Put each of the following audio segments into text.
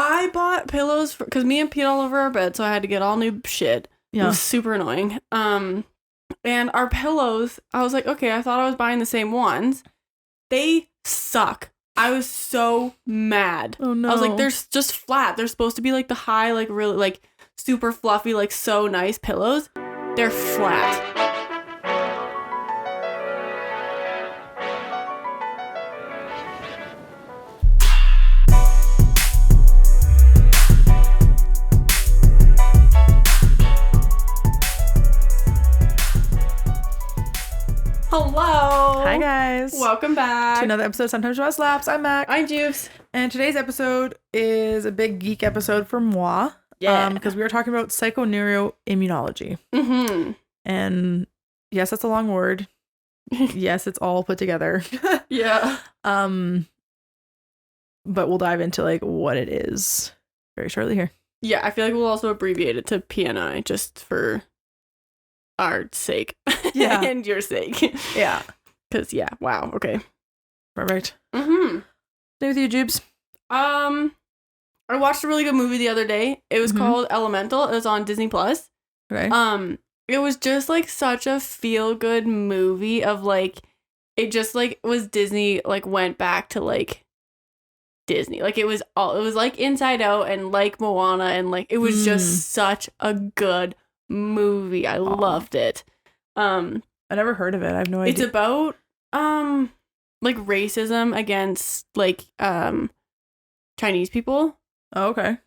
I bought pillows because me and peed all over our bed, so I had to get all new shit. Yeah. It was super annoying. And our pillows, I was like, okay, I thought I was buying the same ones. They suck. I was so mad. Oh no. I was like, they're just flat. They're supposed to be like the high, like really like super fluffy, like so nice pillows. They're flat. Hello. Hi guys. Welcome back to another episode of Sometimes Ross Slaps. I'm Mac. I'm Jubes. And today's episode is a big geek episode for moi. Yeah. Because we were talking about psychoneuroimmunology. Mm-hmm. And yes, that's a long word. Yes, it's all put together. Yeah. But we'll dive into like what it is very shortly here. Yeah, I feel like we'll also abbreviate it to PNI just for our sake. Yeah. And your sake. Yeah. Because, yeah, wow, okay. Perfect. Mm-hmm. Stay with you, Jubes. I watched a really good movie the other day. It was called Elemental. It was on Disney Plus. Okay. It was just like such a feel-good movie of like, it just like was Disney, like went back to like Disney. Like it was like Inside Out and like Moana and like, it was just such a good movie. I loved it. I never heard of it. I have no idea. It's about like racism against like Chinese people. Oh, okay.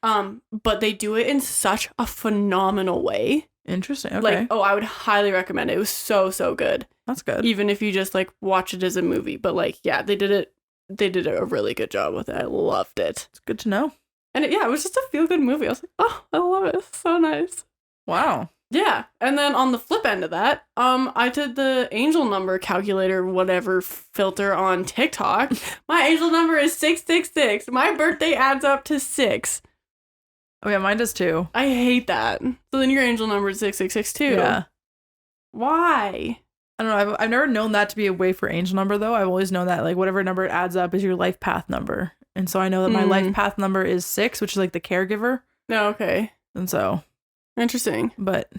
But they do it in such a phenomenal way. Interesting. Okay. Like, I would highly recommend it. It was so good. That's good. Even if you just like watch it as a movie, but like they did a really good job with it. I loved it. It's good to know. And it was just a feel good movie. I was like, oh, I love it. It's so nice. Wow. Yeah. And then on the flip end of that, I did the angel number calculator, whatever filter on TikTok. My angel number is 666. My birthday adds up to 6. Oh yeah, mine does too. I hate that. So then your angel number is 666 too. Yeah. Why? I don't know. I've never known that to be a way for angel number though. I've always known that like whatever number it adds up is your life path number. And so I know that my life path number is 6, which is like the caregiver. No, okay. And so interesting. But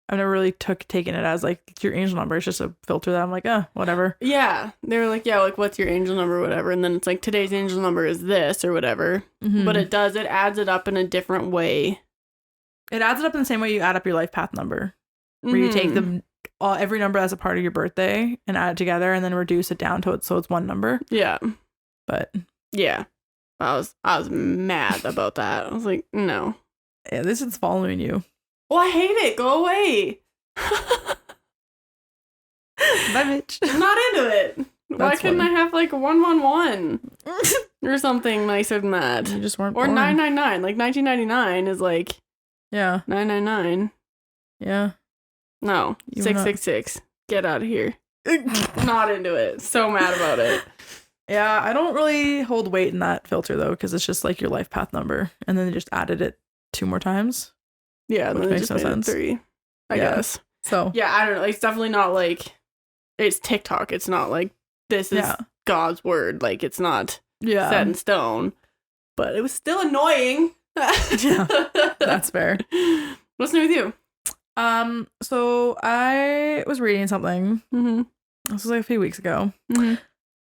I've never really taken it as like your angel number. It's just a filter that I'm like, whatever. Yeah. They were like, yeah, like what's your angel number or whatever. And then it's like today's angel number is this or whatever. Mm-hmm. But it adds it up in a different way. It adds it up in the same way you add up your life path number. Where you take every number that's a part of your birthday and add it together and then reduce it down to it so it's one number. Yeah. But yeah. I was mad about that. I was like, no. Yeah, this is following you. Oh, I hate it. Go away. Bye, bitch. I'm not into it. Why couldn't I have like 111 or something nicer than that? You just weren't or born. 999. Like 1999 is like 999. Yeah. No. 666. Get out of here. Not into it. So mad about it. Yeah, I don't really hold weight in that filter though, because it's just like your life path number, and then they just added it 2 more times. Yeah, which makes no sense. 3, I guess. So yeah, I don't know. It's definitely not like it's TikTok. It's not like this is God's word. Like it's not set in stone. But it was still annoying. Yeah, that's fair. What's new with you? So I was reading something. Mm-hmm. This was like a few weeks ago, but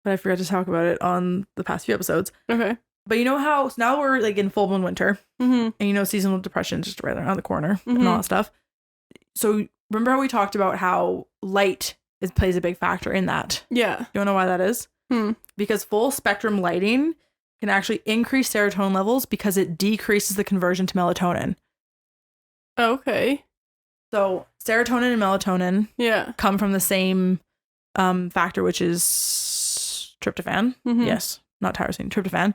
I forgot to talk about it on the past few episodes. Okay. But you know how so now we're like in full blown winter, and you know seasonal depression is just right around the corner and all that stuff. So remember how we talked about how light plays a big factor in that? Yeah. You don't know why that is? Because full spectrum lighting can actually increase serotonin levels because it decreases the conversion to melatonin. Okay. So serotonin and melatonin come from the same factor, which is tryptophan. Yes. Not tyrosine, tryptophan.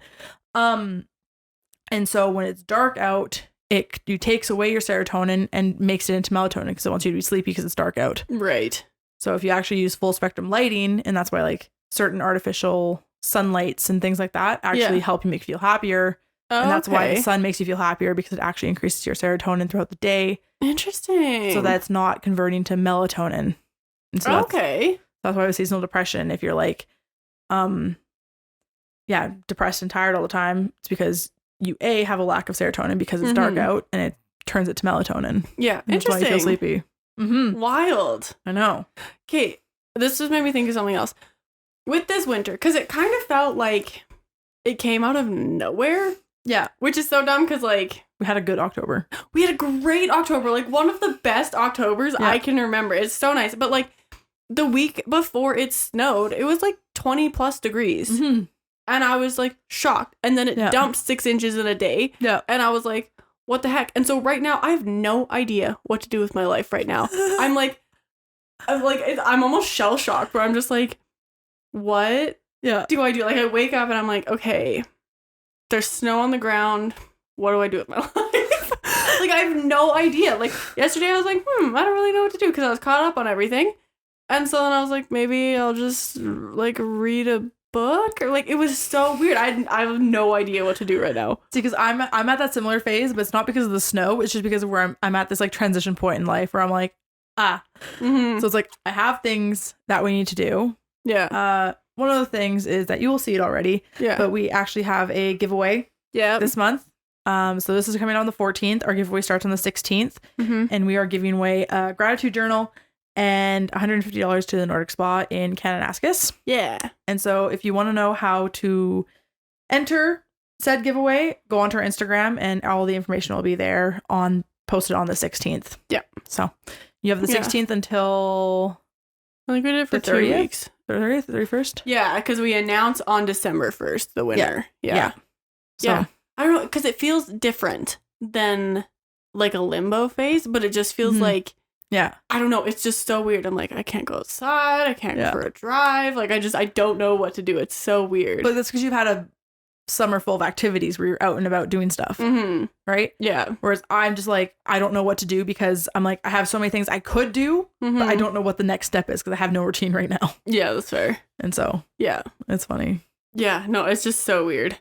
And so when it's dark out, it takes away your serotonin and makes it into melatonin because it wants you to be sleepy because it's dark out. Right. So if you actually use full spectrum lighting, and that's why like certain artificial sunlights and things like that actually help you make you feel happier. And that's why the sun makes you feel happier because it actually increases your serotonin throughout the day. Interesting. So that's not converting to melatonin. And so that's why with seasonal depression, if you're like, depressed and tired all the time, it's because you have a lack of serotonin because it's dark out and it turns it to melatonin. Yeah. Interesting. That's why you feel sleepy. Wild. I know. Okay. This just made me think of something else. With this winter, because it kind of felt like it came out of nowhere. Yeah. Which is so dumb because, like, we had a good October. We had a great October. Like, one of the best Octobers I can remember. It's so nice. But, like, the week before it snowed, it was, like, 20 plus degrees. Mm-hmm. And I was, like, shocked. And then it dumped 6 inches in a day. Yeah. And I was like, what the heck? And so right now, I have no idea what to do with my life right now. I'm almost shell shocked where I'm just like, what do I do? Like, I wake up and I'm like, okay, there's snow on the ground. What do I do with my life? Like, I have no idea. Like, yesterday I was like, I don't really know what to do because I was caught up on everything. And so then I was like, maybe I'll just, like, read a book, or, like, it was so weird. I have no idea what to do right now. See, because I'm at that similar phase, but it's not because of the snow. It's just because of where I'm at this, like, transition point in life where I'm like, So it's like, I have things that we need to do. Yeah. One of the things is that you will see it already. Yeah. But we actually have a giveaway. Yeah. This month. So this is coming out on the 14th. Our giveaway starts on the 16th, and we are giving away a gratitude journal and $150 to the Nordic Spa in Canada.ca. Yeah. And so if you want to know how to enter said giveaway, go onto our Instagram, and all the information will be there posted on the 16th. Yeah. So you have the 16th until, I think we did it for 2 weeks. 30th, 31st? Yeah, because we announce on December 1st the winner. Yeah. So, I don't know, because it feels different than, like, a limbo phase, but it just feels like, I don't know, it's just so weird. I'm like, I can't go outside, I can't go for a drive, like, I don't know what to do. It's so weird. But that's because you've had a summer full of activities where you're out and about doing stuff, right? Yeah. Whereas I'm just like, I don't know what to do because I'm like, I have so many things I could do, but I don't know what the next step is because I have no routine right now. Yeah, that's fair. And so, it's funny. Yeah, no, it's just so weird.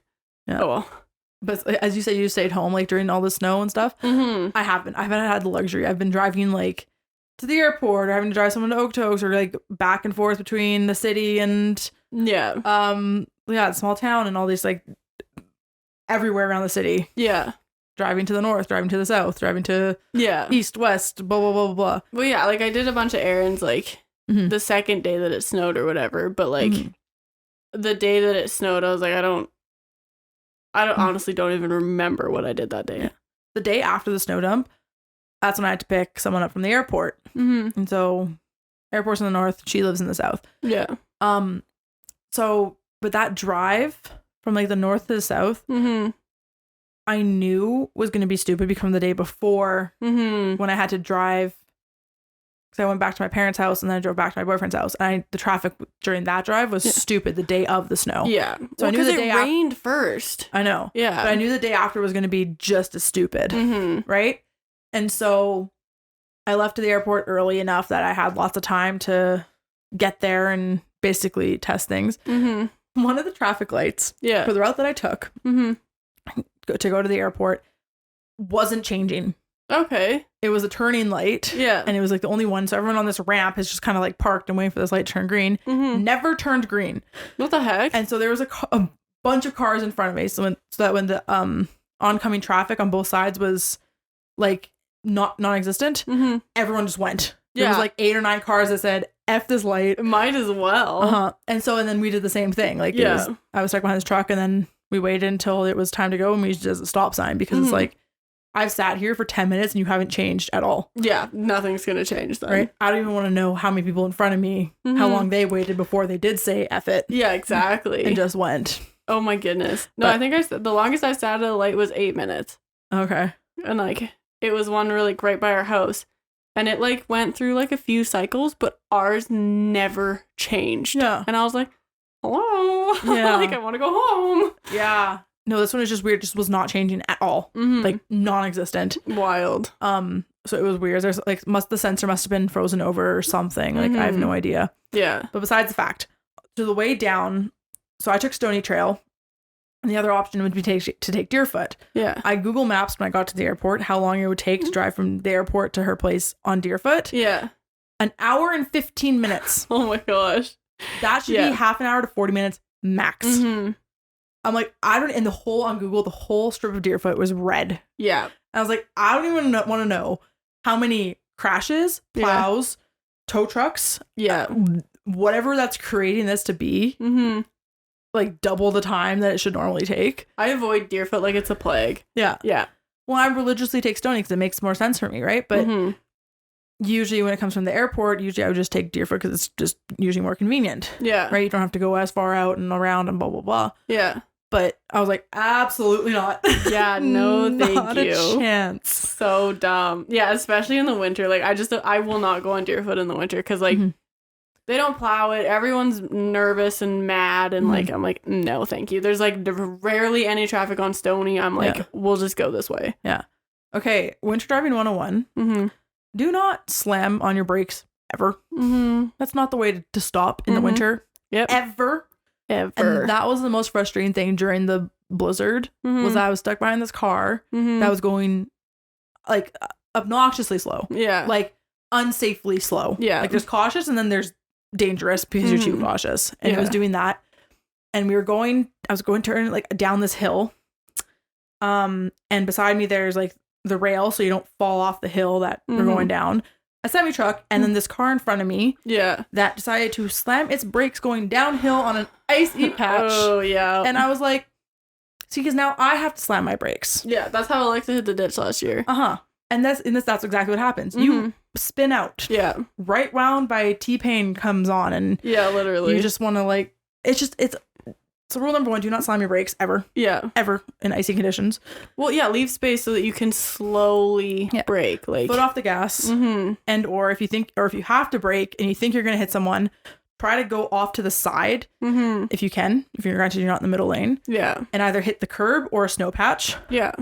Yeah. Oh, well. But as you said, you stayed home, like, during all the snow and stuff. I haven't had the luxury. I've been driving, like, to the airport, or having to drive someone to Okotoks, or, like, back and forth between the city and the small town and all these, like, everywhere around the city. Yeah. Driving to the north, driving to the south, driving to east, west, blah, blah, blah, blah. Well, yeah, like, I did a bunch of errands, like, the second day that it snowed or whatever, but, like, the day that it snowed, I was like, I don't honestly don't even remember what I did that day. Yeah. The day after the snow dump, that's when I had to pick someone up from the airport. And so, airport's in the north, she lives in the south. Yeah. So, but that drive from, like, the north to the south, I knew was going to be stupid because the day before, when I had to drive, because I went back to my parents' house and then I drove back to my boyfriend's house, and the traffic during that drive was stupid the day of the snow. Yeah. So I knew the day it rained first. I know. Yeah. But I knew the day after was going to be just as stupid. Right? And so I left to the airport early enough that I had lots of time to get there and basically test things. One of the traffic lights for the route that I took to go to the airport wasn't changing. Okay. It was a turning light. Yeah. And it was, like, the only one. So everyone on this ramp is just kind of, like, parked and waiting for this light to turn green. Never turned green. What the heck? And so there was a bunch of cars in front of me. So that when the oncoming traffic on both sides was, like, non-existent, everyone just went. There was, like, 8 or 9 cars that said, F this light. Might as well. And then we did the same thing. Like, I was stuck behind this truck, and then we waited until it was time to go, and we did a stop sign because it's like, I've sat here for 10 minutes and you haven't changed at all. Yeah, nothing's going to change then. Right? I don't even want to know how many people in front of me, how long they waited before they did say F it. Yeah, exactly. And just went. Oh my goodness. No, I think the longest I sat at a light was 8 minutes. Okay. And, like, it was one really right by our house. And it, like, went through, like, a few cycles, but ours never changed. Yeah. And I was like, hello? Yeah. Like, I want to go home. Yeah. No, this one is just weird. Just was not changing at all. Like, non-existent. Wild. So it was weird. There's, like, the sensor must have been frozen over or something. Like, I have no idea. Yeah. But besides the fact, to the way down, so I took Stony Trail, and the other option would be to take Deerfoot. Yeah. I Google Maps when I got to the airport how long it would take to drive from the airport to her place on Deerfoot. Yeah. 1 hour and 15 minutes. Oh my gosh. That should be half an hour to 40 minutes max. I'm like, on Google, the whole strip of Deerfoot was red. Yeah. And I was like, I don't even want to know how many crashes, plows, tow trucks, whatever that's creating this to be, like double the time that it should normally take. I avoid Deerfoot like it's a plague. Yeah. Yeah. Well, I religiously take Stony because it makes more sense for me, right? But usually when it comes from the airport, I would just take Deerfoot because it's just usually more convenient. Yeah. Right? You don't have to go as far out and around and blah, blah, blah. Yeah. But I was like, absolutely not. Yeah, no, thank not you. Not a chance. So dumb. Yeah, especially in the winter. Like, I will not go on Deerfoot in the winter because, like, they don't plow it. Everyone's nervous and mad. And, like, I'm like, no, thank you. There's, like, rarely any traffic on Stony. I'm like, we'll just go this way. Yeah. Okay, winter driving 101. Do not slam on your brakes ever. That's not the way to stop in the winter. Yep. Ever. And that was the most frustrating thing during the blizzard was that I was stuck behind this car that was going like obnoxiously slow. Yeah. Like unsafely slow. Yeah. Like there's cautious and then there's dangerous because you're too cautious. And it was doing that. And I was going to turn like down this hill. And beside me there's like the rail so you don't fall off the hill that we're going down. A semi-truck, and then this car in front of me that decided to slam its brakes going downhill on an icy patch. Oh, yeah. And I was like, see, because now I have to slam my brakes. Yeah, that's how Alexa hit the ditch last year. And that's exactly what happens. You spin out. Yeah. Right round by T-Pain comes on, and yeah, literally. You just want to like, so rule number 1, do not slam your brakes ever. Yeah. Ever in icy conditions. Well, yeah, leave space so that you can slowly brake. Like foot off the gas. And or if you have to brake and you think you're going to hit someone, try to go off to the side if you can. If you're granted you're not in the middle lane. Yeah. And either hit the curb or a snow patch. Yeah.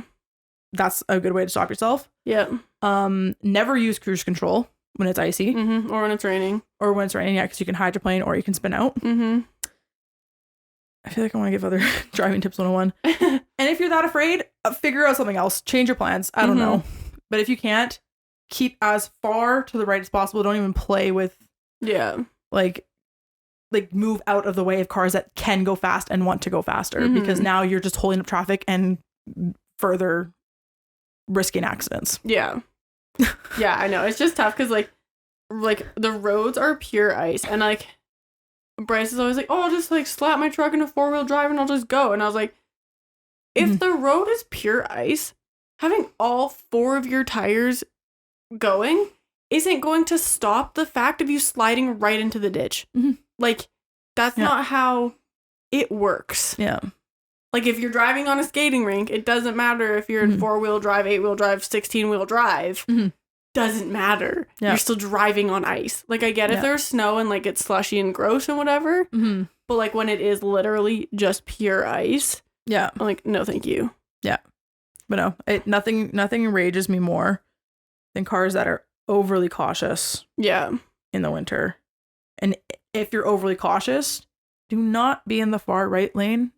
That's a good way to stop yourself. Yeah. Never use cruise control when it's icy. Or when it's raining. Yeah, because you can hydroplane or you can spin out. I feel like I want to give other driving tips 101. And if you're that afraid, figure out something else. Change your plans. I don't know. But if you can't, keep as far to the right as possible. Don't even play with, like move out of the way of cars that can go fast and want to go faster. Because now you're just holding up traffic and further risking accidents. Yeah. Yeah, I know. It's just tough because like the roads are pure ice. And like, Bryce is always like, oh, I'll just like slap my truck into 4-wheel drive and I'll just go. And I was like, if the road is pure ice, having all 4 of your tires going isn't going to stop the fact of you sliding right into the ditch. Like, that's not how it works. Yeah. Like, if you're driving on a skating rink, it doesn't matter if you're in 4-wheel drive, 8-wheel drive, 16-wheel drive. Doesn't matter. Yeah. You're still driving on ice. Like, I get if there's snow and like it's slushy and gross and whatever, but like when it is literally just pure ice, I'm like, no, thank you. Yeah, but no, nothing enrages me more than cars that are overly cautious. Yeah, in the winter, and if you're overly cautious, do not be in the far right lane.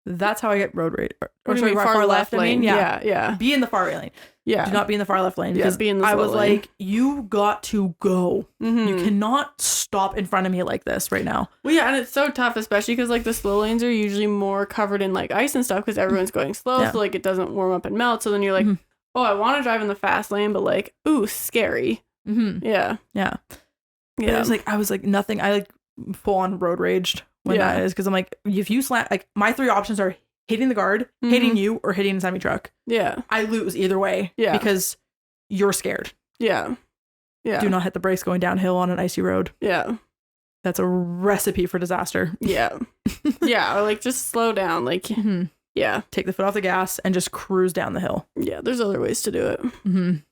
That's how I get road rage. Or sorry, far left lane. Yeah. Be in the far right lane. Yeah. Do not be in the far left lane. Because be in the I was lane. Like, you got to go. You cannot stop in front of me like this right now. Well, yeah, and it's so tough, especially because like the slow lanes are usually more covered in like ice and stuff because everyone's going slow, so like it doesn't warm up and melt. So then you're like, oh, I want to drive in the fast lane, but like, ooh, scary. Yeah. Yeah. Yeah. I was like nothing. I like full on road raged. When that is, because I'm like, if you slam, like my 3 options are hitting the guard, hitting you, or hitting a semi truck. Yeah, I lose either way. Yeah, because you're scared. Yeah, yeah. Do not hit the brakes going downhill on an icy road. Yeah, that's a recipe for disaster. Yeah, yeah. Or like just slow down. Like, yeah, take the foot off the gas and just cruise down the hill. Yeah, there's other ways to do it.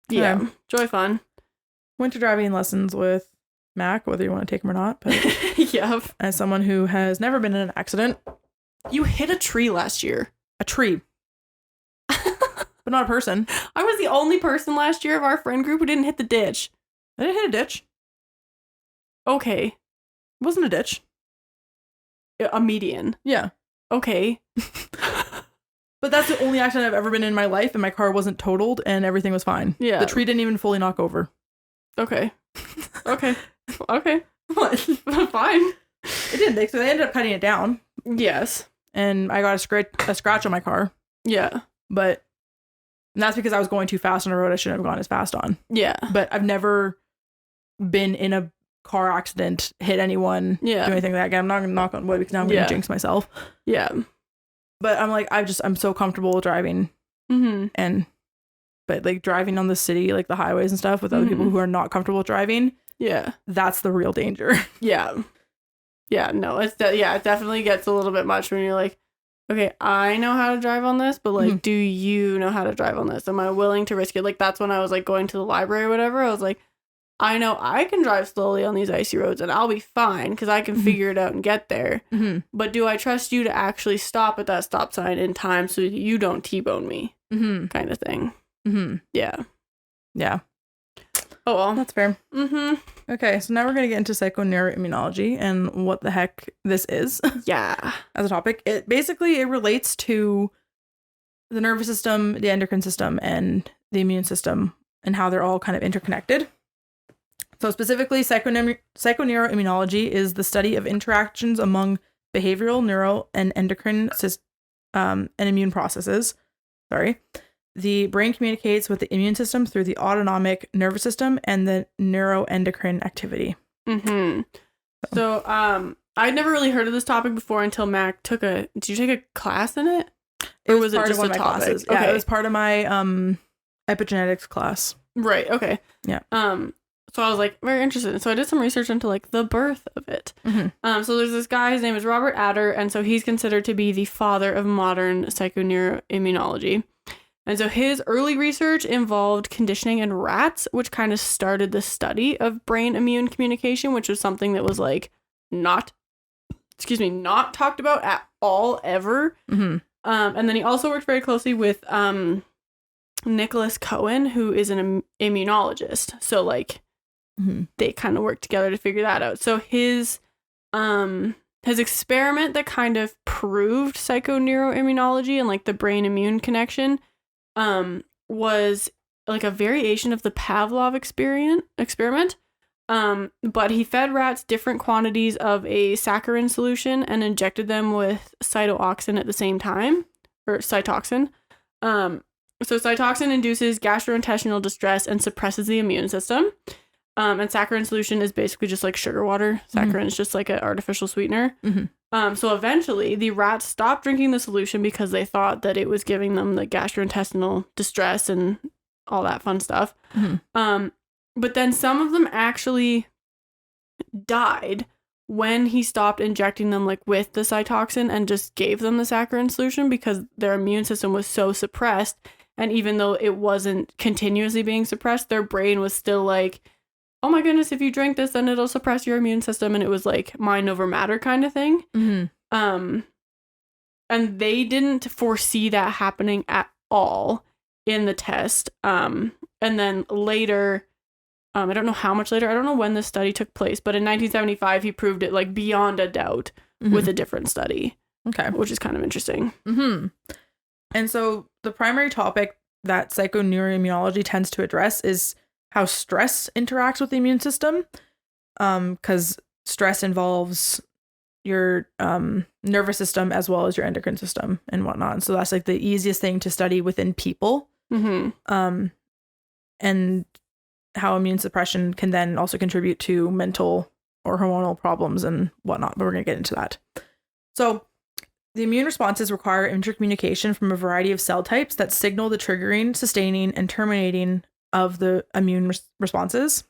Yeah, joy fun. Winter driving lessons with Mac, whether you want to take them or not, but as someone who has never been in an accident. You hit a tree last year. A tree. But not a person. I was the only person last year of our friend group who didn't hit the ditch. I didn't hit a ditch. Okay. It wasn't a ditch. A median. Yeah. Okay. But that's the only accident I've ever been in my life, and my car wasn't totaled and everything was fine. Yeah. The tree didn't even fully knock over. Okay. Okay. Okay. What? Fine. It didn't. So they ended up cutting it down. Yes. And I got a scratch on my car. Yeah. But that's because I was going too fast on a road I shouldn't have gone as fast on. Yeah. But I've never been in a car accident, hit anyone, do anything like that. Again, I'm not going to knock on wood because now I'm going to jinx myself. Yeah. But I'm like, I'm so comfortable driving. But like driving on the city, like the highways and stuff with other people who are not comfortable driving. Yeah. That's the real danger. Yeah. Yeah. No, it definitely gets a little bit much when you're like, okay, I know how to drive on this, but like, do you know how to drive on this? Am I willing to risk it? Like, that's when I was like going to the library or whatever. I was like, I know I can drive slowly on these icy roads and I'll be fine because I can figure it out and get there. But do I trust you to actually stop at that stop sign in time so you don't T-bone me? Kind of thing. Yeah. Yeah. Oh, well. That's fair. Okay, so now we're going to get into psychoneuroimmunology and what the heck this is. Yeah. As a topic. It relates to the nervous system, the endocrine system, and the immune system and how they're all kind of interconnected. So specifically, psychoneuroimmunology is the study of interactions among behavioral, neural, and endocrine and immune processes. The brain communicates with the immune system through the autonomic nervous system and the neuroendocrine activity. So, I'd never really heard of this topic before until Mac did you take a class in it? Or was it just one of my classes? Okay. Yeah, it was part of my epigenetics class. Right, okay. Yeah. So I was like very interested. And so I did some research into like the birth of it. So there's this guy, his name is Robert Adder, and so he's considered to be the father of modern psychoneuroimmunology. And so his early research involved conditioning in rats, which kind of started the study of brain immune communication, which was something that was like not talked about at all ever. And then he also worked very closely with Nicholas Cohen, who is an immunologist. So like they kind of worked together to figure that out. So his experiment that kind of proved psychoneuroimmunology and like the brain immune connection was like a variation of the Pavlov experiment. But he fed rats different quantities of a saccharin solution and injected them with cytoxin at the same time, or cytoxin. So cytoxin induces gastrointestinal distress and suppresses the immune system. And saccharin solution is basically just like sugar water. Saccharin is just like an artificial sweetener. So eventually the rats stopped drinking the solution because they thought that it was giving them the gastrointestinal distress and all that fun stuff. But then some of them actually died when he stopped injecting them like with the cytoxin and just gave them the saccharin solution because their immune system was so suppressed. And even though it wasn't continuously being suppressed, their brain was still like, oh my goodness, if you drink this, then it'll suppress your immune system. And it was like mind over matter kind of thing. And they didn't foresee that happening at all in the test. And then later, I don't know how much later, I don't know when this study took place, but in 1975, he proved it like beyond a doubt with a different study. Okay. Which is kind of interesting. And so the primary topic that psychoneuroimmunology tends to address is how stress interacts with the immune system. Because stress involves your nervous system as well as your endocrine system and whatnot. And so that's like the easiest thing to study within people. And how immune suppression can then also contribute to mental or hormonal problems and whatnot. But we're going to get into that. So the immune responses require intercommunication from a variety of cell types that signal the triggering, sustaining, and terminating of the immune responses.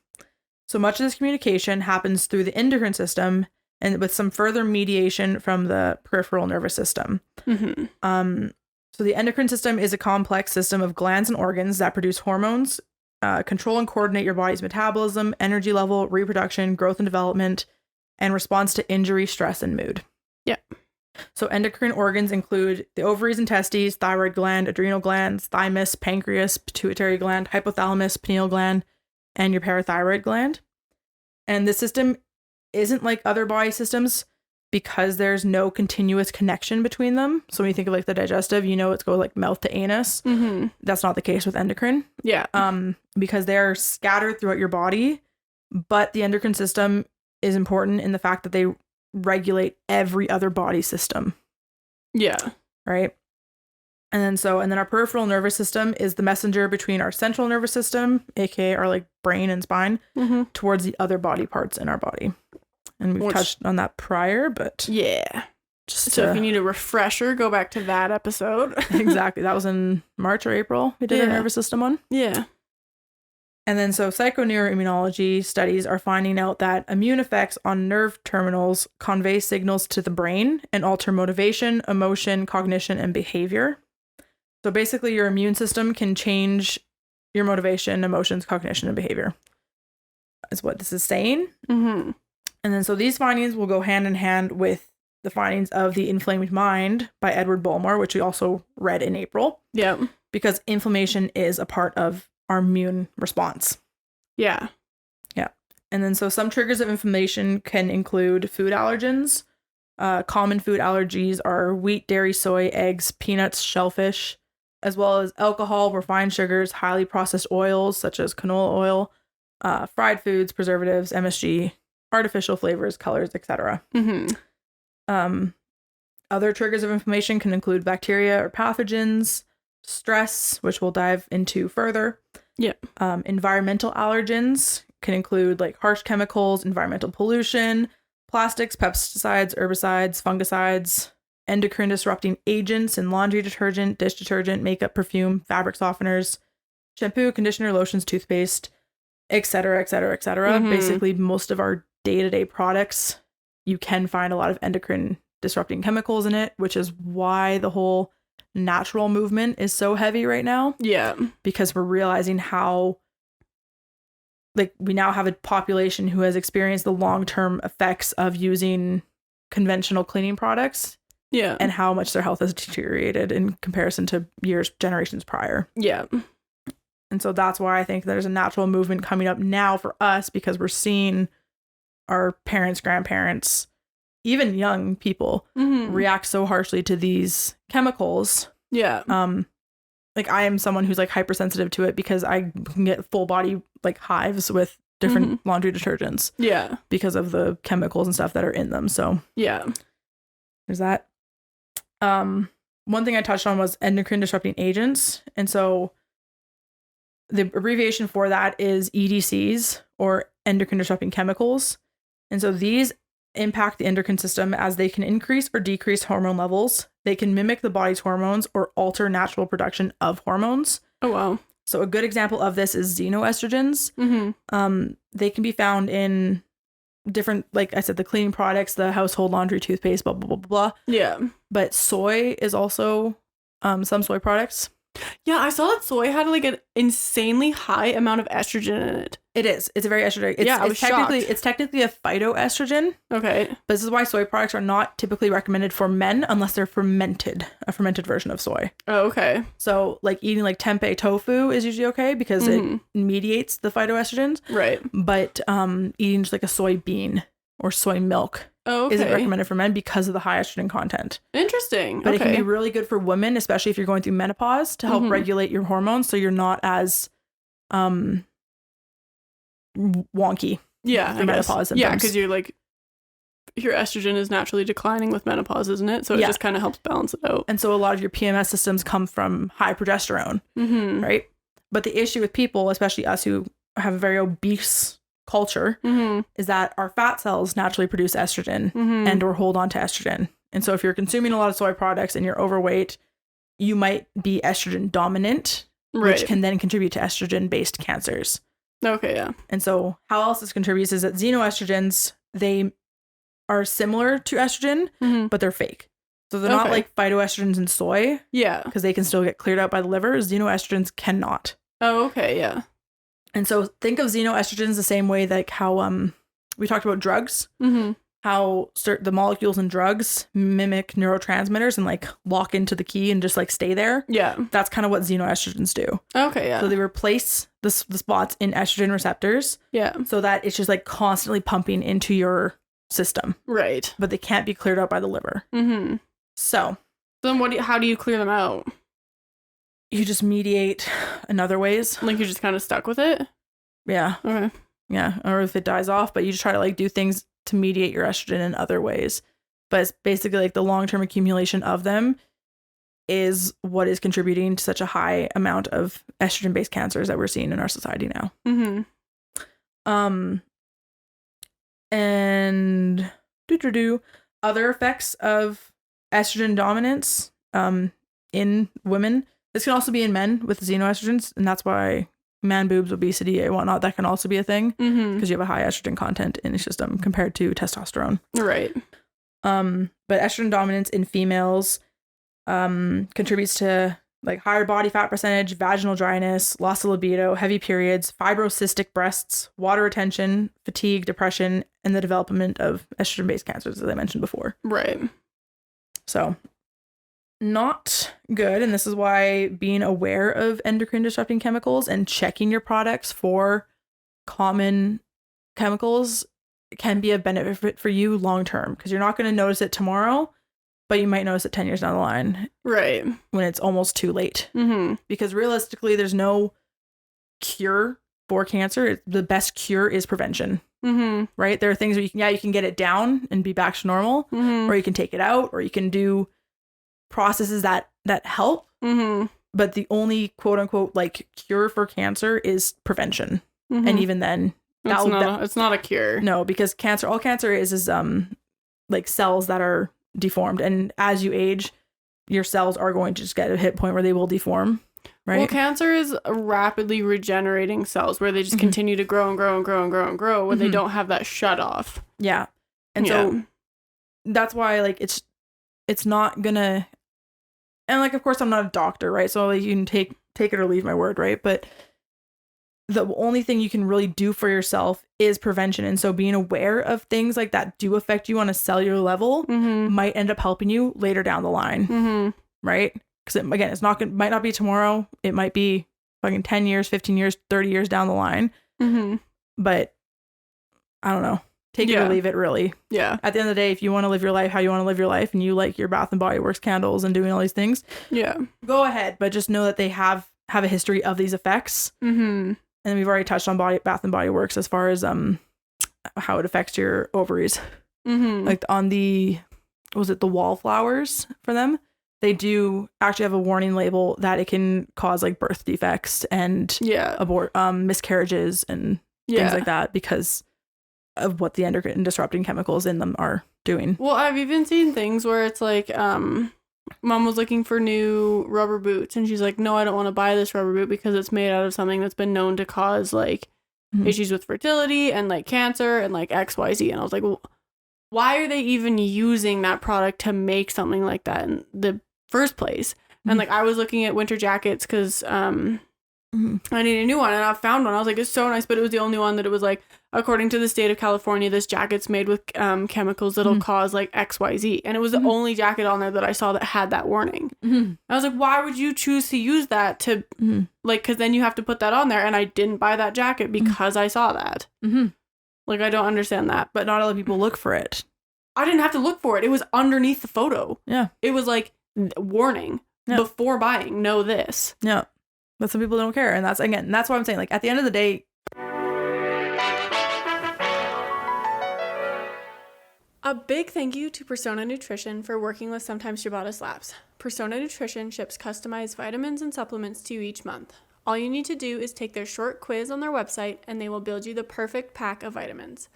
So much of this communication happens through the endocrine system and with some further mediation from the peripheral nervous system. So the endocrine system is a complex system of glands and organs that produce hormones, control and coordinate your body's metabolism, energy level, reproduction, growth and development, and response to injury, stress, and mood. Yeah. So endocrine organs include the ovaries and testes, thyroid gland, adrenal glands, thymus, pancreas, pituitary gland, hypothalamus, pineal gland, and your parathyroid gland. And this system isn't like other body systems because there's no continuous connection between them. So when you think of like the digestive, you know, it's go like mouth to anus. That's not the case with endocrine. Yeah. Because they're scattered throughout your body, but the endocrine system is important in the fact that they regulate every other body system. Yeah. Right. And then our peripheral nervous system is the messenger between our central nervous system, aka our like brain and spine, towards the other body parts in our body. And we've touched on that prior, but yeah. So if you need a refresher, go back to that episode. Exactly. That was in March or April. We did a nervous system one. Yeah. And then so psychoneuroimmunology studies are finding out that immune effects on nerve terminals convey signals to the brain and alter motivation, emotion, cognition, and behavior. So basically your immune system can change your motivation, emotions, cognition, and behavior. Is what this is saying. And then so these findings will go hand in hand with the findings of The Inflamed Mind by Edward Bulmore, which we also read in April. Yeah. Because inflammation is a part of our immune response. Yeah. Yeah. And then so some triggers of inflammation can include food allergens. Common food allergies are wheat, dairy, soy, eggs, peanuts, shellfish, as well as alcohol, refined sugars, highly processed oils such as canola oil, fried foods, preservatives, MSG, artificial flavors, colors, etc. Other triggers of inflammation can include bacteria or pathogens, stress, which we'll dive into further. Yeah. Environmental allergens can include like harsh chemicals, environmental pollution, plastics, pesticides, herbicides, fungicides, endocrine disrupting agents in laundry detergent, dish detergent, makeup, perfume, fabric softeners, shampoo, conditioner, lotions, toothpaste, etc., etc., etc. Basically, most of our day-to-day products, you can find a lot of endocrine disrupting chemicals in it, which is why the whole natural movement is so heavy right now. Yeah. Because we're realizing how like we now have a population who has experienced the long-term effects of using conventional cleaning products. Yeah. And how much their health has deteriorated in comparison to generations prior. Yeah. And so that's why I think there's a natural movement coming up now for us, because we're seeing our parents, grandparents, even young people react so harshly to these chemicals. Yeah. Like I am someone who's like hypersensitive to it because I can get full body like hives with different laundry detergents. Yeah. Because of the chemicals and stuff that are in them. So yeah. There's that. One thing I touched on was endocrine disrupting agents. And so the abbreviation for that is EDCs, or endocrine disrupting chemicals. And so these impact the endocrine system as they can increase or decrease hormone levels. They can mimic the body's hormones or alter natural production of hormones. Oh, wow. So a good example of this is xenoestrogens. They can be found in different, like I said, the cleaning products, the household laundry, toothpaste, blah, blah, blah, blah. Yeah. But soy is also some soy products. Yeah, I saw that soy had like an insanely high amount of estrogen in it. It is. It's a very estrogenic. It's technically a phytoestrogen. Okay. But this is why soy products are not typically recommended for men unless they're fermented, a fermented version of soy. Oh, okay. So like eating like tempeh tofu is usually okay because it mediates the phytoestrogens. Right. But eating just like a soybean or soy milk isn't recommended for men because of the high estrogen content. Interesting. But it can be really good for women, especially if you're going through menopause, to help regulate your hormones so you're not as wonky. Yeah, for menopause symptoms. Yeah, because you're like, your estrogen is naturally declining with menopause, isn't it? So it just kind of helps balance it out. And so a lot of your PMS systems come from high progesterone, right? But the issue with people, especially us who have a very obese culture, is that our fat cells naturally produce estrogen and or hold on to estrogen. And so if you're consuming a lot of soy products and you're overweight, you might be estrogen dominant, which can then contribute to estrogen based cancers. Okay, yeah. And so how else this contributes is that xenoestrogens, they are similar to estrogen, but they're fake. So they're not like phytoestrogens in soy. Yeah. Because they can still get cleared out by the liver. Xenoestrogens cannot. Oh, okay, yeah. And so think of xenoestrogens the same way like how we talked about drugs. How the molecules in drugs mimic neurotransmitters and like lock into the key and just like stay there. Yeah. That's kind of what xenoestrogens do. Okay, yeah. So they replace the spots in estrogen receptors. Yeah. So that it's just like constantly pumping into your system. Right. But they can't be cleared out by the liver. So then how do you clear them out? You just mediate in other ways. Like you're just kind of stuck with it? Yeah. Okay. Yeah. Or if it dies off, but you just try to like do things to mediate your estrogen in other ways. But it's basically like the long-term accumulation of them is what is contributing to such a high amount of estrogen-based cancers that we're seeing in our society now. And other effects of estrogen dominance in women. This can also be in men with xenoestrogens, and that's why man boobs, obesity, and whatnot, that can also be a thing because you have a high estrogen content in your system compared to testosterone. Right. But estrogen dominance in females contributes to like higher body fat percentage, vaginal dryness, loss of libido, heavy periods, fibrocystic breasts, water retention, fatigue, depression, and the development of estrogen-based cancers, as I mentioned before. Right. So, not good. And this is why being aware of endocrine disrupting chemicals and checking your products for common chemicals can be a benefit for you long term, because you're not going to notice it tomorrow, but you might notice it 10 years down the line. Right. When it's almost too late. Because realistically, there's no cure for cancer. The best cure is prevention. Right? There are things where you can get it down and be back to normal, or you can take it out, or you can do processes that help. But the only quote unquote like cure for cancer is prevention. And even then, it's not a cure. No, because all cancer is like cells that are deformed, and as you age, your cells are going to just get a hit point where they will deform. Right. Well, cancer is rapidly regenerating cells where they just continue to grow and grow and grow and grow and grow when they don't have that shut off. Yeah. And so that's why like it's not gonna, and like of course I'm not a doctor, right? So like, you can take it or leave my word, right? But the only thing you can really do for yourself is prevention. And so being aware of things like that do affect you on a cellular level might end up helping you later down the line. Right? Because again, might not be tomorrow. It might be fucking 10 years, 15 years, 30 years down the line. But I don't know. Take it or leave it, really. Yeah. At the end of the day, if you want to live your life how you want to live your life and you like your Bath and Body Works candles and doing all these things, go ahead. But just know that they have a history of these effects. And we've already touched on Bath and Body Works as far as how it affects your ovaries. Like on the wallflowers for them, they do actually have a warning label that it can cause like birth defects and miscarriages and things like that because of what the endocrine disrupting chemicals in them are doing. Well, I've even seen things where it's like Mom was looking for new rubber boots and she's like, no, I don't want to buy this rubber boot because it's made out of something that's been known to cause like issues with fertility and like cancer and like XYZ. And I was like, well, why are they even using that product to make something like that in the first place? And like I was looking at winter jackets because I need a new one and I found one. I was like, it's so nice, but it was the only one that it was like, according to the state of California, this jacket's made with chemicals that'll cause like XYZ. And it was the only jacket on there that I saw that had that warning. I was like, why would you choose to use that to like, because then you have to put that on there. And I didn't buy that jacket because I saw that. Like, I don't understand that. But not a lot of people look for it. I didn't have to look for it. It was underneath the photo. Yeah. It was like, warning before buying, know this. Yeah. But some people don't care. And that's why I'm saying, like, at the end of the day. A big thank you to Persona Nutrition for working with Sometimes Ciabatta Slaps. Persona Nutrition ships customized vitamins and supplements to you each month. All you need to do is take their short quiz on their website and they will build you the perfect pack of vitamins.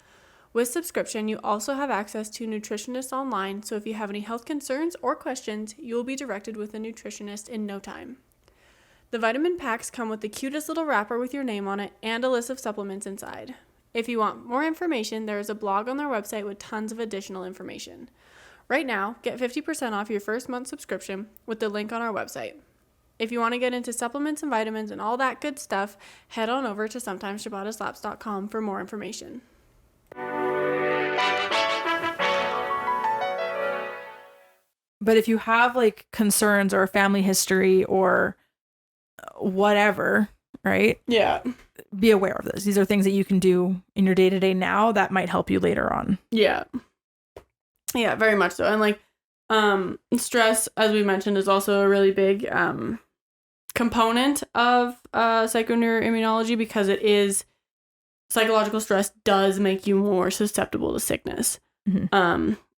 With subscription, you also have access to nutritionists online, so if you have any health concerns or questions, you will be directed with a nutritionist in no time. The vitamin packs come with the cutest little wrapper with your name on it and a list of supplements inside. If you want more information, there is a blog on their website with tons of additional information. Right now, get 50% off your first month subscription with the link on our website. If you want to get into supplements and vitamins and all that good stuff, head on over to sometimesciabattaslaps.com for more information. But if you have like concerns or a family history or whatever, right? Yeah. Be aware of this. These are things that you can do in your day-to-day now that might help you later on. Yeah. Yeah, very much so. And like stress, as we mentioned, is also a really big component of psychoneuroimmunology because it is psychological stress does make you more susceptible to sickness.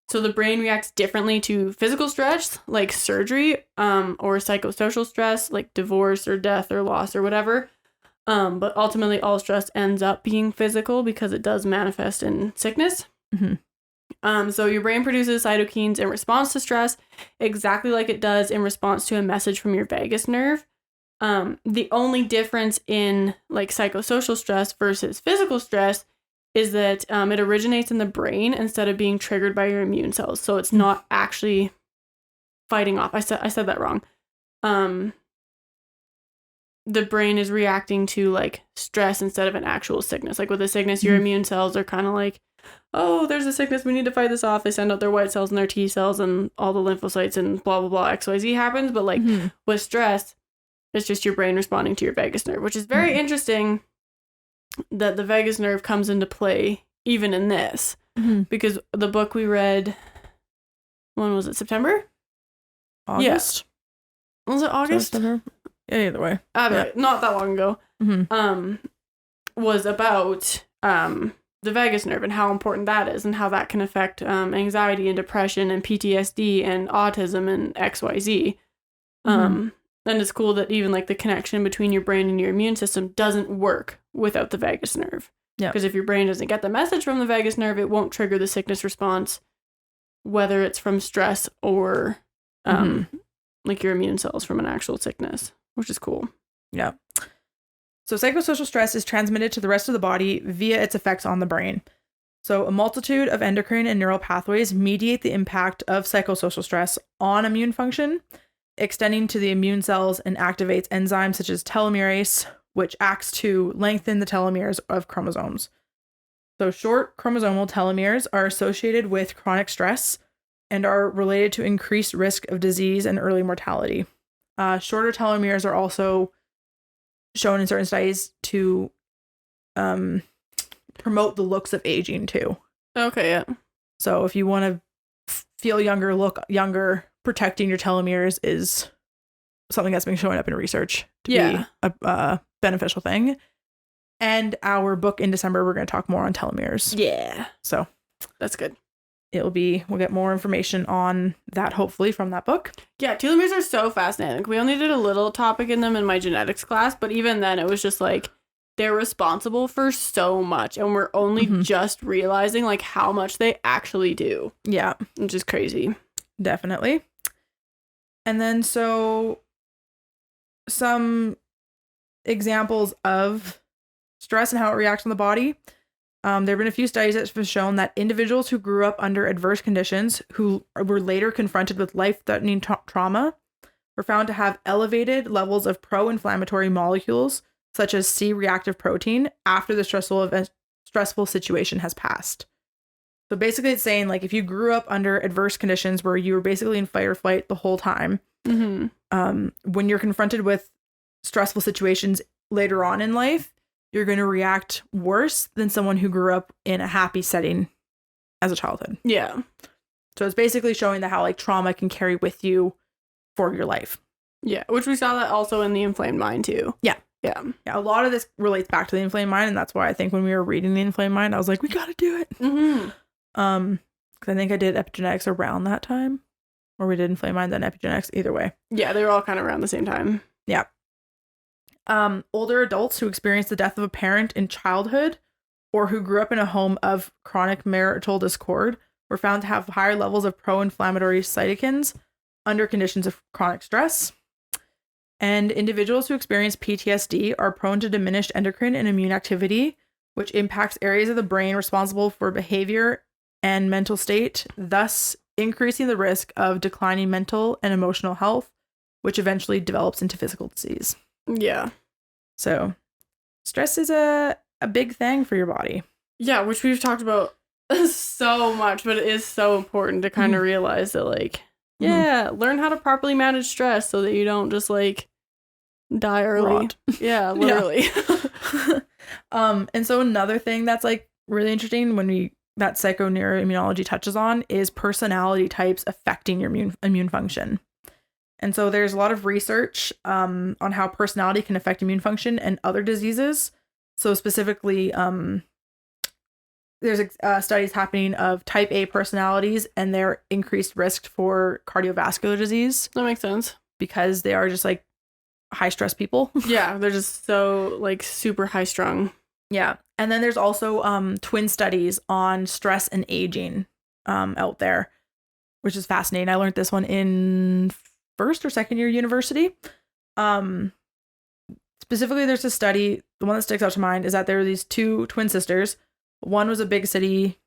So the brain reacts differently to physical stress, like surgery, or psychosocial stress, like divorce or death or loss or whatever. But ultimately, all stress ends up being physical because it does manifest in sickness. So your brain produces cytokines in response to stress, exactly like it does in response to a message from your vagus nerve. The only difference in like psychosocial stress versus physical stress is that it originates in the brain instead of being triggered by your immune cells. So it's not actually fighting off. I said that wrong. The brain is reacting to like stress instead of an actual sickness. Like with a sickness, your immune cells are kind of like, oh, there's a sickness, we need to fight this off. They send out their white cells and their T cells and all the lymphocytes and blah, blah, blah, XYZ happens. But like with stress, it's just your brain responding to your vagus nerve, which is very interesting that the vagus nerve comes into play even in this. Because the book we read, when was it, September? August? Yeah. Was it August? Yeah, either way. Not that long ago. Was about the vagus nerve and how important that is and how that can affect anxiety and depression and PTSD and autism and XYZ. And it's cool that even like the connection between your brain and your immune system doesn't work without the vagus nerve. Because if your brain doesn't get the message from the vagus nerve, it won't trigger the sickness response, whether it's from stress or like your immune cells from an actual sickness, which is cool. Yeah. So psychosocial stress is transmitted to the rest of the body via its effects on the brain. So a multitude of endocrine and neural pathways mediate the impact of psychosocial stress on immune function, extending to the immune cells and activates enzymes such as telomerase, which acts to lengthen the telomeres of chromosomes. So short chromosomal telomeres are associated with chronic stress and are related to increased risk of disease and early mortality. Shorter telomeres are also shown in certain studies to promote the looks of aging too. Okay, yeah. So if you want to feel younger, look younger, protecting your telomeres is something that's been showing up in research to be a beneficial thing. And our book in December, we're going to talk more on telomeres. Yeah. So that's good. We'll get more information on that, hopefully, from that book. Yeah, telomeres are so fascinating. We only did a little topic in them in my genetics class, but even then it was just like, they're responsible for so much, and we're only just realizing like how much they actually do. Yeah. Which is crazy. Definitely. And then so some examples of stress and how it reacts on the body. There have been a few studies that have shown that individuals who grew up under adverse conditions who were later confronted with life-threatening trauma were found to have elevated levels of pro-inflammatory molecules such as C-reactive protein after the stressful situation has passed. So basically it's saying like if you grew up under adverse conditions where you were basically in fight or flight the whole time, when you're confronted with stressful situations later on in life, you're going to react worse than someone who grew up in a happy setting as a childhood. Yeah. So it's basically showing that how like trauma can carry with you for your life. Yeah, which we saw that also in The Inflamed Mind too. Yeah. Yeah. Yeah, a lot of this relates back to The Inflamed Mind, and that's why I think when we were reading The Inflamed Mind, I was like, we got to do it. Because I think I did epigenetics around that time, or we did Inflamed Mind then epigenetics. Either way. Yeah, they were all kind of around the same time. Yeah. Older adults who experienced the death of a parent in childhood or who grew up in a home of chronic marital discord were found to have higher levels of pro-inflammatory cytokines under conditions of chronic stress. And individuals who experience PTSD are prone to diminished endocrine and immune activity, which impacts areas of the brain responsible for behavior and mental state, thus increasing the risk of declining mental and emotional health, which eventually develops into physical disease. Yeah. So stress is a big thing for your body. Yeah, which we've talked about so much, but it is so important to kind of realize that like, learn how to properly manage stress so that you don't just like die early. Rot. Yeah, literally. Yeah. And so another thing that's like really interesting that psychoneuroimmunology touches on is personality types affecting your immune function. And so there's a lot of research on how personality can affect immune function and other diseases. So specifically, there's studies happening of type A personalities and their increased risk for cardiovascular disease. That makes sense. Because they are just like high stress people. Yeah, they're just so like super high strung. Yeah. And then there's also twin studies on stress and aging out there, which is fascinating. I learned this one in first or second year university. Specifically, there's a study, the one that sticks out to mind is that there were these two twin sisters. One was a big city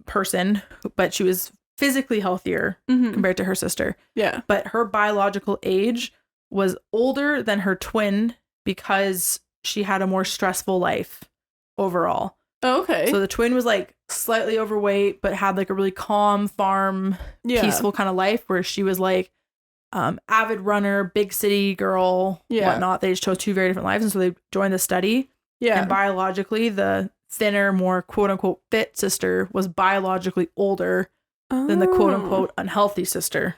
person, but she was physically healthier compared to her sister. Yeah. But her biological age was older than her twin because she had a more stressful life overall. Oh, okay. So the twin was like slightly overweight, but had like a really calm farm, peaceful kind of life, where she was like avid runner, big city girl, whatnot. They just chose two very different lives. And so they joined the study. Yeah. And biologically, the thinner, more quote unquote fit sister was biologically older than the quote unquote unhealthy sister.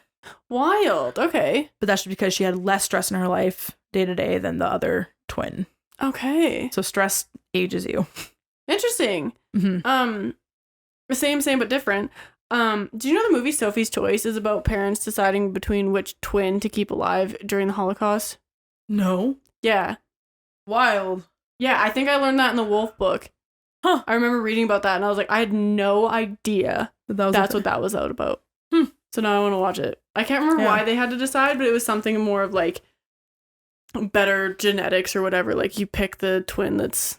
Wild. Okay. But that's just because she had less stress in her life day to day than the other twin. Okay. So stress ages you. Interesting. Same but different. Do you know the movie Sophie's Choice is about parents deciding between which twin to keep alive during the Holocaust? No. Yeah. Wild. Yeah, I think I learned that in the Wolf book. Huh. I remember reading about that and I was like, I had no idea that's what that was out about. So now I want to watch it. I can't remember why they had to decide, but it was something more of like better genetics or whatever. Like you pick the twin that's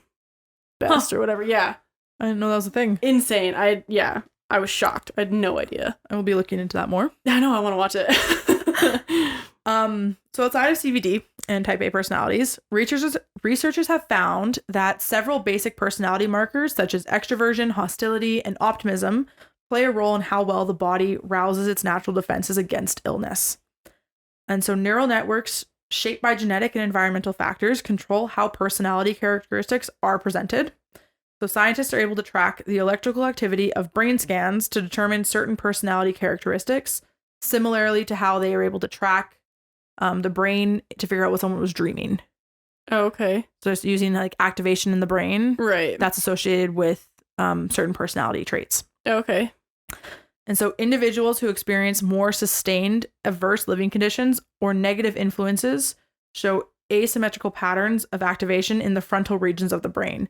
best or whatever. Yeah. I didn't know that was a thing. Insane. I was shocked. I had no idea. I will be looking into that more. I know. I want to watch it. So outside of CBD and type A personalities, researchers have found that several basic personality markers such as extroversion, hostility, and optimism play a role in how well the body rouses its natural defenses against illness. And so neural networks shaped by genetic and environmental factors control how personality characteristics are presented. So scientists are able to track the electrical activity of brain scans to determine certain personality characteristics, similarly to how they are able to track the brain to figure out what someone was dreaming. Oh, okay. So it's using like activation in the brain. Right. That's associated with certain personality traits. Okay. And so individuals who experience more sustained adverse living conditions or negative influences show asymmetrical patterns of activation in the frontal regions of the brain.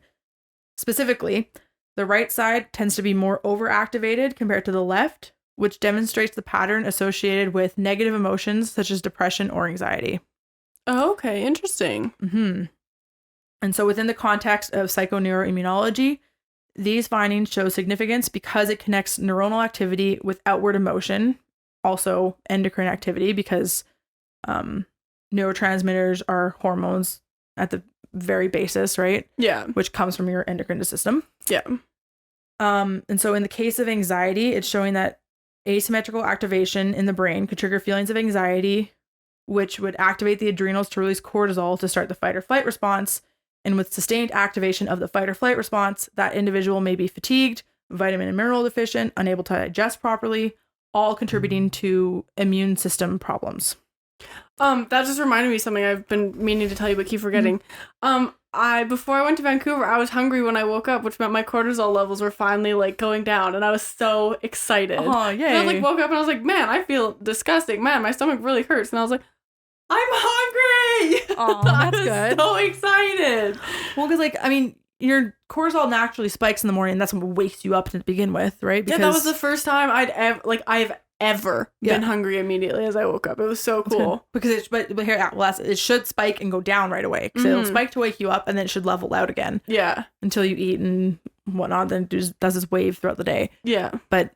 Specifically, the right side tends to be more overactivated compared to the left, which demonstrates the pattern associated with negative emotions such as depression or anxiety. Oh, okay. Interesting. And so within the context of psychoneuroimmunology, these findings show significance because it connects neuronal activity with outward emotion, also endocrine activity, because neurotransmitters are hormones at the very basis, right? Yeah. Which comes from your endocrine system. Yeah. And so in the case of anxiety, it's showing that asymmetrical activation in the brain could trigger feelings of anxiety, which would activate the adrenals to release cortisol to start the fight or flight response. And with sustained activation of the fight or flight response, that individual may be fatigued, vitamin and mineral deficient, unable to digest properly, all contributing to immune system problems. That just reminded me of something I've been meaning to tell you but keep forgetting. Before I went to Vancouver, I was hungry when I woke up, which meant my cortisol levels were finally like going down, and I was so excited. Oh, yay. And I like woke up and I was like, man, I feel disgusting. Man, my stomach really hurts. And I was like, I'm hungry. Oh, that's good. So excited. Well, because like, I mean, your cortisol naturally spikes in the morning. And that's what wakes you up to begin with, right? Because that was the first time I've ever been hungry immediately as I woke up. It was so cool. Because it should spike and go down right away. Because it'll spike to wake you up, and then it should level out again. Yeah. Until you eat and whatnot, then it just does this wave throughout the day. Yeah. But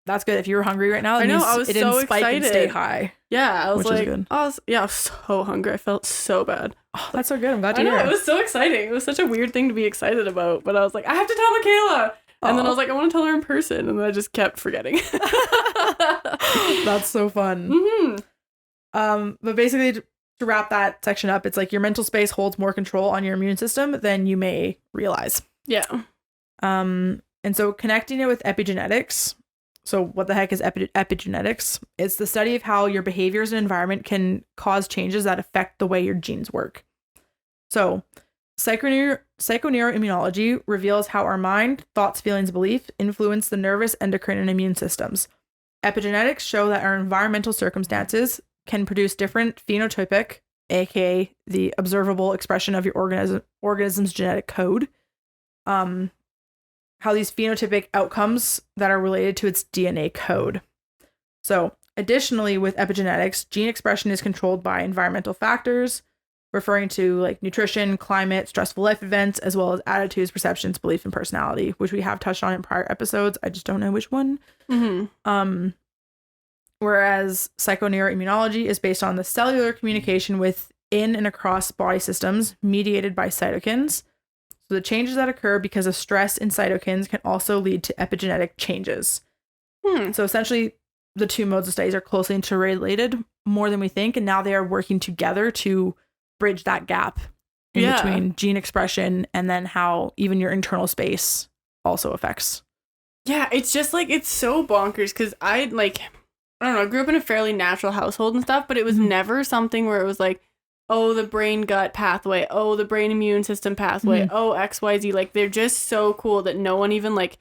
that's good. If you were hungry right now, I know, I was it so didn't spike excited. and stay high. Yeah, I was which like, is good. I was so hungry. I felt so bad. Oh, that's so good. I'm glad to hear. hear. It was so exciting. It was such a weird thing to be excited about, but I was like, I have to tell Michaela. And then I was like, I want to tell her in person, and then I just kept forgetting. That's so fun. But basically, to wrap that section up, it's like your mental space holds more control on your immune system than you may realize. Yeah. And so connecting it with epigenetics. So what the heck is epigenetics? It's the study of how your behaviors and environment can cause changes that affect the way your genes work. So Psychoneuroimmunology reveals how our mind, thoughts, feelings, belief influence the nervous, endocrine, and immune systems. Epigenetics show that our environmental circumstances can produce different phenotypic, aka the observable expression of your organism's genetic code. How these phenotypic outcomes that are related to its DNA code. So, additionally, with epigenetics, gene expression is controlled by environmental factors, referring to like nutrition, climate, stressful life events, as well as attitudes, perceptions, belief, and personality, which we have touched on in prior episodes. I just don't know which one. Whereas psychoneuroimmunology is based on the cellular communication within and across body systems mediated by cytokines. So the changes that occur because of stress in cytokines can also lead to epigenetic changes. So essentially, the two modes of studies are closely interrelated more than we think, and now they are working together to bridge that gap in between gene expression and then how even your internal space also affects. Yeah, it's just like, it's so bonkers because I don't know, I grew up in a fairly natural household and stuff, but it was never something where it was like, oh, the brain gut pathway, oh, the brain immune system pathway, oh, XYZ. Like, they're just so cool that no one even like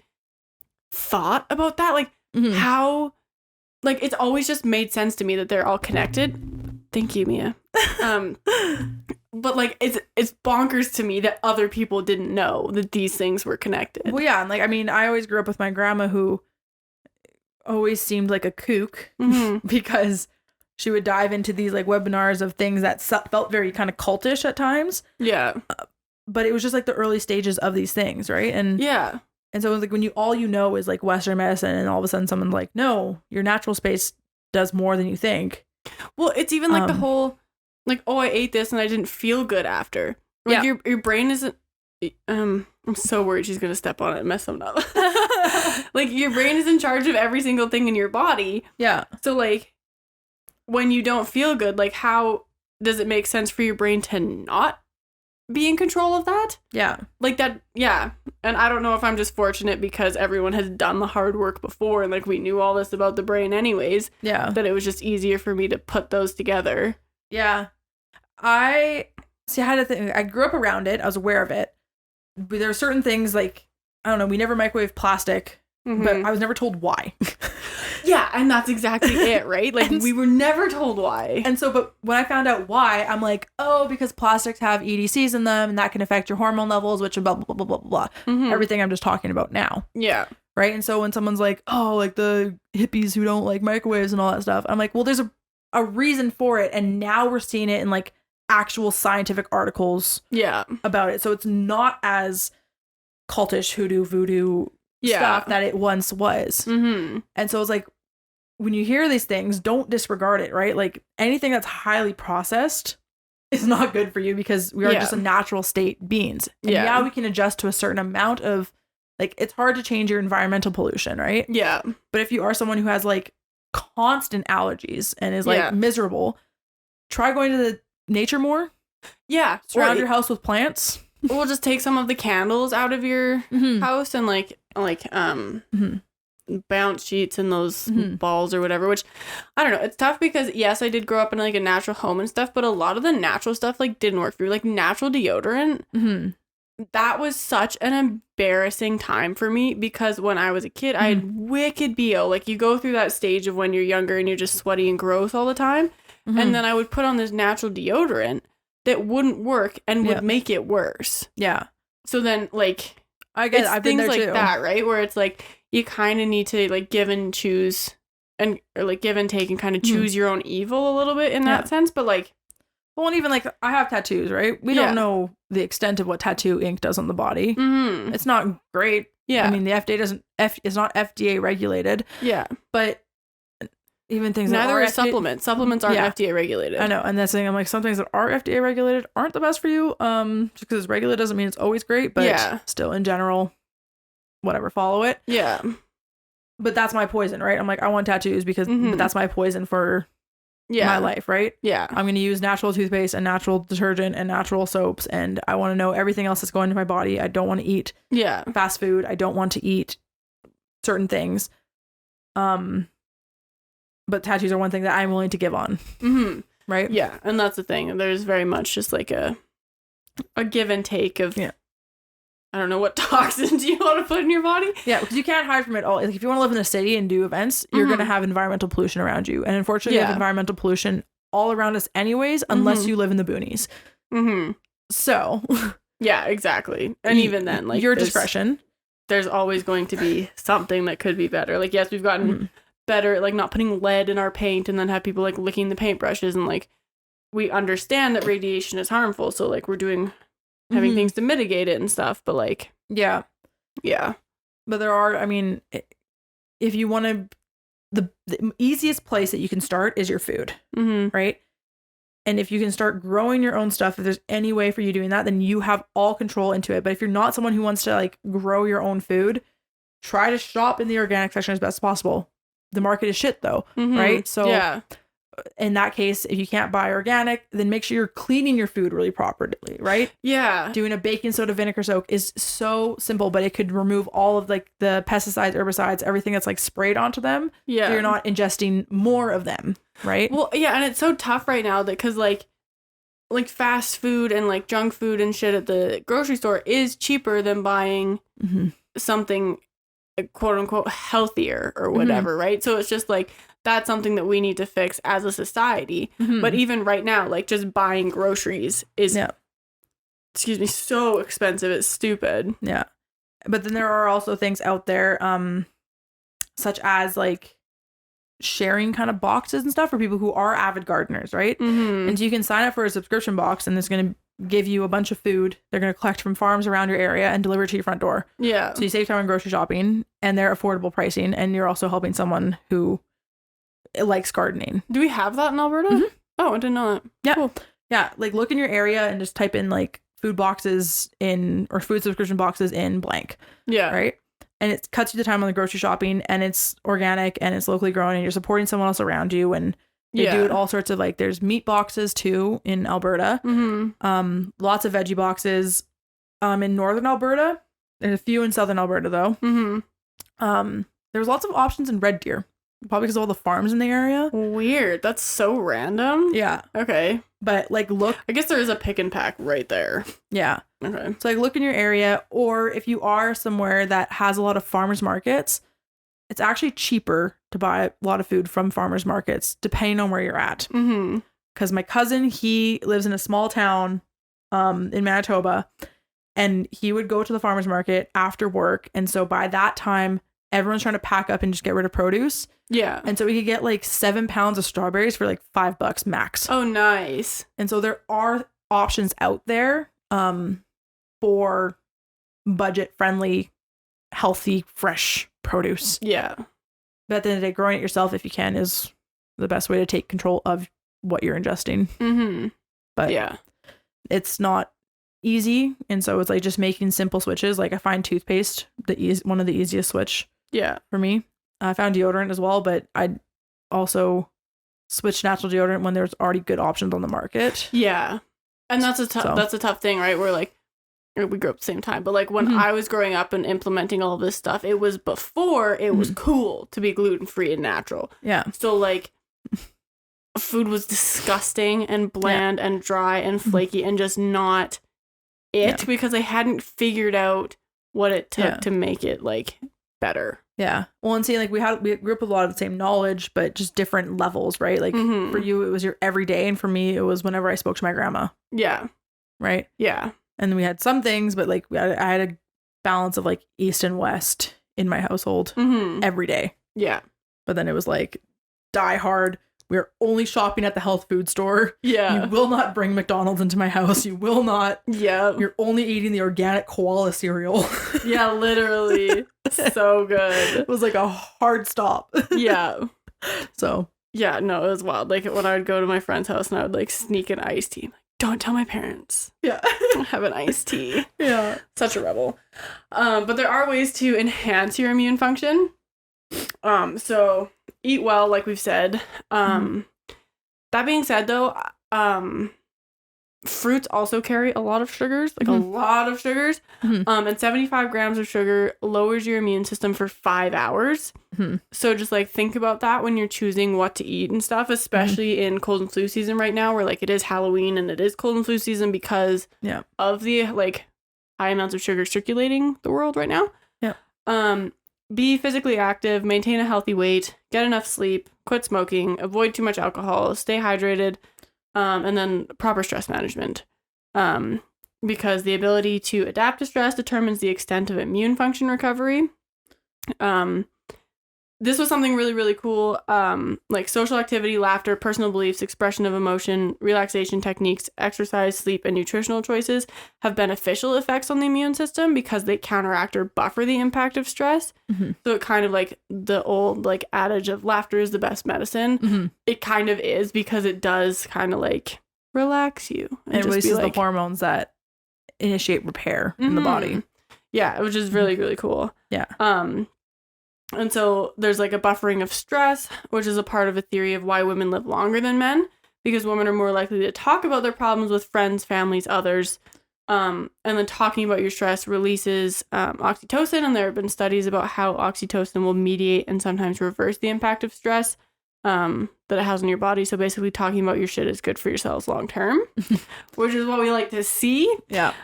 thought about that. Like, how, like, it's always just made sense to me that they're all connected. Thank you, Mia. But like, it's bonkers to me that other people didn't know that these things were connected. Well, yeah, and like, I mean, I always grew up with my grandma who always seemed like a kook because she would dive into these like webinars of things that felt very kind of cultish at times. Yeah. But it was just like the early stages of these things, right? And yeah. And so it was like when all you know is like Western medicine, and all of a sudden someone's like, no, your natural space does more than you think. Well, it's even like the whole, like, oh, I ate this and I didn't feel good after. Like your brain isn't, I'm so worried she's going to step on it and mess something up. Like, your brain is in charge of every single thing in your body. Yeah. So like, when you don't feel good, like, how does it make sense for your brain to not be in control of that? Yeah. Like that, yeah. And I don't know if I'm just fortunate because everyone has done the hard work before and like we knew all this about the brain anyways. Yeah. That it was just easier for me to put those together. Yeah. I had to think, I grew up around it. I was aware of it. But there are certain things like, I don't know, we never microwave plastic, but I was never told why. Yeah, and that's exactly it, right? Like, we were never told why. And so, but when I found out why, I'm like, oh, because plastics have EDCs in them, and that can affect your hormone levels, which blah, blah, blah, blah, blah. Everything I'm just talking about now. Yeah. Right? And so when someone's like, oh, like the hippies who don't like microwaves and all that stuff, I'm like, well, there's a reason for it, and now we're seeing it in, like, actual scientific articles about it. So it's not as cultish, hoodoo, voodoo stuff that it once was. And so it's like, when you hear these things, don't disregard it, right? Like, anything that's highly processed is not good for you because we are just a natural state beings. And yeah, we can adjust to a certain amount of, like, it's hard to change your environmental pollution, right? Yeah. But if you are someone who has like constant allergies and is like miserable, try going to the nature more. Yeah. Surround your house with plants. We'll just take some of the candles out of your house and like bounce sheets and those balls or whatever, which I don't know, it's tough because yes, I did grow up in like a natural home and stuff, but a lot of the natural stuff like didn't work for me. Like natural deodorant, that was such an embarrassing time for me because when I was a kid I had wicked BO. Like, you go through that stage of when you're younger and you're just sweaty and gross all the time, and then I would put on this natural deodorant that wouldn't work and would make it worse. Yeah. So then, like, I guess I've been things there like too. that, right? Where it's like you kind of need to like give and choose, or like give and take and kind of choose your own evil a little bit in that sense. But like, well, and even like I have tattoos, right? We don't know the extent of what tattoo ink does on the body. It's not great. Yeah. I mean, the FDA it's not FDA regulated. Yeah. But even things neither that are are supplements. Supplements aren't FDA regulated. I know, and that's the thing. I'm like, some things that are FDA regulated aren't the best for you. Just because it's regulated doesn't mean it's always great, but still, in general, whatever, follow it. Yeah. But that's my poison, right? I'm like, I want tattoos because but that's my poison for my life, right? Yeah. I'm going to use natural toothpaste and natural detergent and natural soaps, and I want to know everything else that's going into my body. I don't want to eat fast food. I don't want to eat certain things. But tattoos are one thing that I'm willing to give on. Right? Yeah. And that's the thing. There's very much just like a a give and take of I don't know what toxins you want to put in your body. Yeah, because you can't hide from it all. Like if you want to live in a city and do events, you're going to have environmental pollution around you. And unfortunately, we have environmental pollution all around us anyways, unless you live in the boonies. So. Yeah, exactly. And even then, like your discretion. There's always going to be something that could be better. Like, yes, we've gotten better, like not putting lead in our paint and then have people like licking the paintbrushes, and like we understand that radiation is harmful. So like we're doing having things to mitigate it and stuff, but like yeah but there are, I mean, if you want to, the easiest place that you can start is your food, right? And if you can start growing your own stuff, if there's any way for you doing that, then you have all control into it. But if you're not someone who wants to like grow your own food, try to shop in the organic section as best as possible. The market is shit though, right? So in that case, if you can't buy organic, then make sure you're cleaning your food really properly, right? Yeah. Doing a baking soda vinegar soak is so simple, but it could remove all of like the pesticides, herbicides, everything that's like sprayed onto them. Yeah. So you're not ingesting more of them, right? Well, yeah, and it's so tough right now that because like fast food and like junk food and shit at the grocery store is cheaper than buying something quote unquote healthier or whatever, right? So it's just like that's something that we need to fix as a society. But even right now, like just buying groceries is excuse me, so expensive. It's stupid. Yeah. But then there are also things out there such as like sharing kind of boxes and stuff for people who are avid gardeners, right? And so you can sign up for a subscription box and it's going to give you a bunch of food they're going to collect from farms around your area and deliver it to your front door. Yeah. So you save time on grocery shopping and they're affordable pricing, and you're also helping someone who likes gardening. Do we have that in Alberta? Oh, I didn't know that. Yeah. Cool. Yeah. Like look in your area and just type in like food boxes in, or food subscription boxes in blank. Yeah. Right. And it cuts you the time on the grocery shopping, and it's organic and it's locally grown, and you're supporting someone else around you. And they do it all sorts of like, there's meat boxes too in Alberta. Lots of veggie boxes in northern Alberta. There's a few in southern Alberta though. There's lots of options in Red Deer. Probably because of all the farms in the area. Weird. That's so random. Yeah. Okay. But like look. I guess there is a pick and pack right there. Yeah. Okay. So like look in your area, or if you are somewhere that has a lot of farmers markets, it's actually cheaper to buy a lot of food from farmers markets depending on where you're at. Because my cousin, he lives in a small town in Manitoba, and he would go to the farmers market after work. And so by that time, everyone's trying to pack up and just get rid of produce. Yeah. And so we could get like 7 pounds of strawberries for like $5 max. Oh, nice. And so there are options out there for budget friendly, healthy, fresh produce. Yeah. But at the end of the day, growing it yourself, if you can, is the best way to take control of what you're ingesting. But yeah, it's not easy. And so it's like just making simple switches. Like I find toothpaste one of the easiest switch. Yeah. For me. I found deodorant as well, but I also switched natural deodorant when there's already good options on the market. Yeah. And that's a tough thing, right? Where like we grew up at the same time, but like when I was growing up and implementing all of this stuff, it was before it was cool to be gluten-free and natural. Yeah. So like food was disgusting and bland and dry and flaky and just not it because I hadn't figured out what it took to make it like better. Yeah. Well, and see, like we grew up with a lot of the same knowledge, but just different levels, right? Like for you, it was your everyday, and for me, it was whenever I spoke to my grandma. Yeah. Right. Yeah. And then we had some things, but like I had a balance of like East and West in my household every day. Yeah. But then it was like die hard. We're only shopping at the health food store. Yeah. You will not bring McDonald's into my house. You will not. Yeah. You're only eating the organic koala cereal. Yeah, literally. So good. It was like a hard stop. Yeah. So. Yeah, no, it was wild. Like when I would go to my friend's house and I would like sneak an iced tea. Like, don't tell my parents. Yeah. Have an iced tea. Yeah. Such a rebel. But there are ways to enhance your immune function. So eat well, like we've said. That being said, though, Fruits also carry a lot of sugars, like a lot of sugars. And 75 grams of sugar lowers your immune system for 5 hours. So just like think about that when you're choosing what to eat and stuff, especially in cold and flu season right now, where like it is Halloween and it is cold and flu season because of the like high amounts of sugar circulating the world right now. Be physically active, maintain a healthy weight, get enough sleep, quit smoking, avoid too much alcohol, stay hydrated, and then proper stress management. Because the ability to adapt to stress determines the extent of immune function recovery. This was something really, really cool. Like social activity, laughter, personal beliefs, expression of emotion, relaxation techniques, exercise, sleep, and nutritional choices have beneficial effects on the immune system because they counteract or buffer the impact of stress. So it kind of like the old like adage of laughter is the best medicine. It kind of is because it does kind of like relax you. And it releases the hormones that initiate repair in the body. Yeah, which is really, really cool. Yeah. And so there's like a buffering of stress, which is a part of a theory of why women live longer than men, because women are more likely to talk about their problems with friends, families, others. And then talking about your stress releases oxytocin, and there have been studies about how oxytocin will mediate and sometimes reverse the impact of stress that it has on your body. So basically talking about your shit is good for your cells long term, which is what we like to see. Yeah.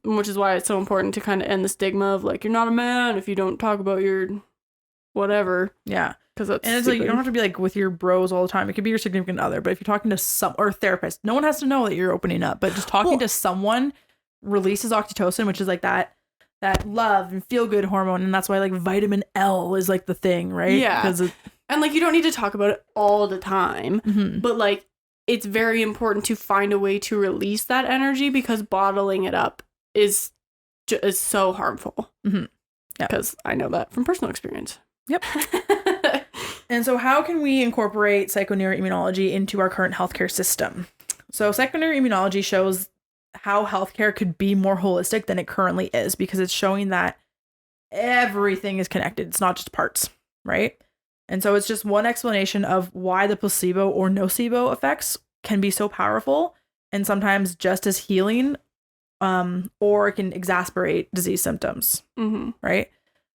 Which is why it's so important to kind of end the stigma of like, you're not a man if you don't talk about your whatever. Yeah. Because that's and it's stupid. like, you don't have to be like with your bros all the time. It could be your significant other, but if you're talking to some or a therapist, no one has to know that you're opening up, but just talking to someone releases oxytocin, which is like that love and feel good hormone. And that's why like vitamin L is like the thing, right? Yeah. Because and like, you don't need to talk about it all the time, but like, it's very important to find a way to release that energy because bottling it up is so harmful. Because I know that from personal experience. Yep. And so how can we incorporate psychoneuroimmunology into our current healthcare system? So psychoneuroimmunology shows how healthcare could be more holistic than it currently is, because it's showing that everything is connected. It's not just parts, right? And so it's just one explanation of why the placebo or nocebo effects can be so powerful and sometimes just as healing, or it can exacerbate disease symptoms, right?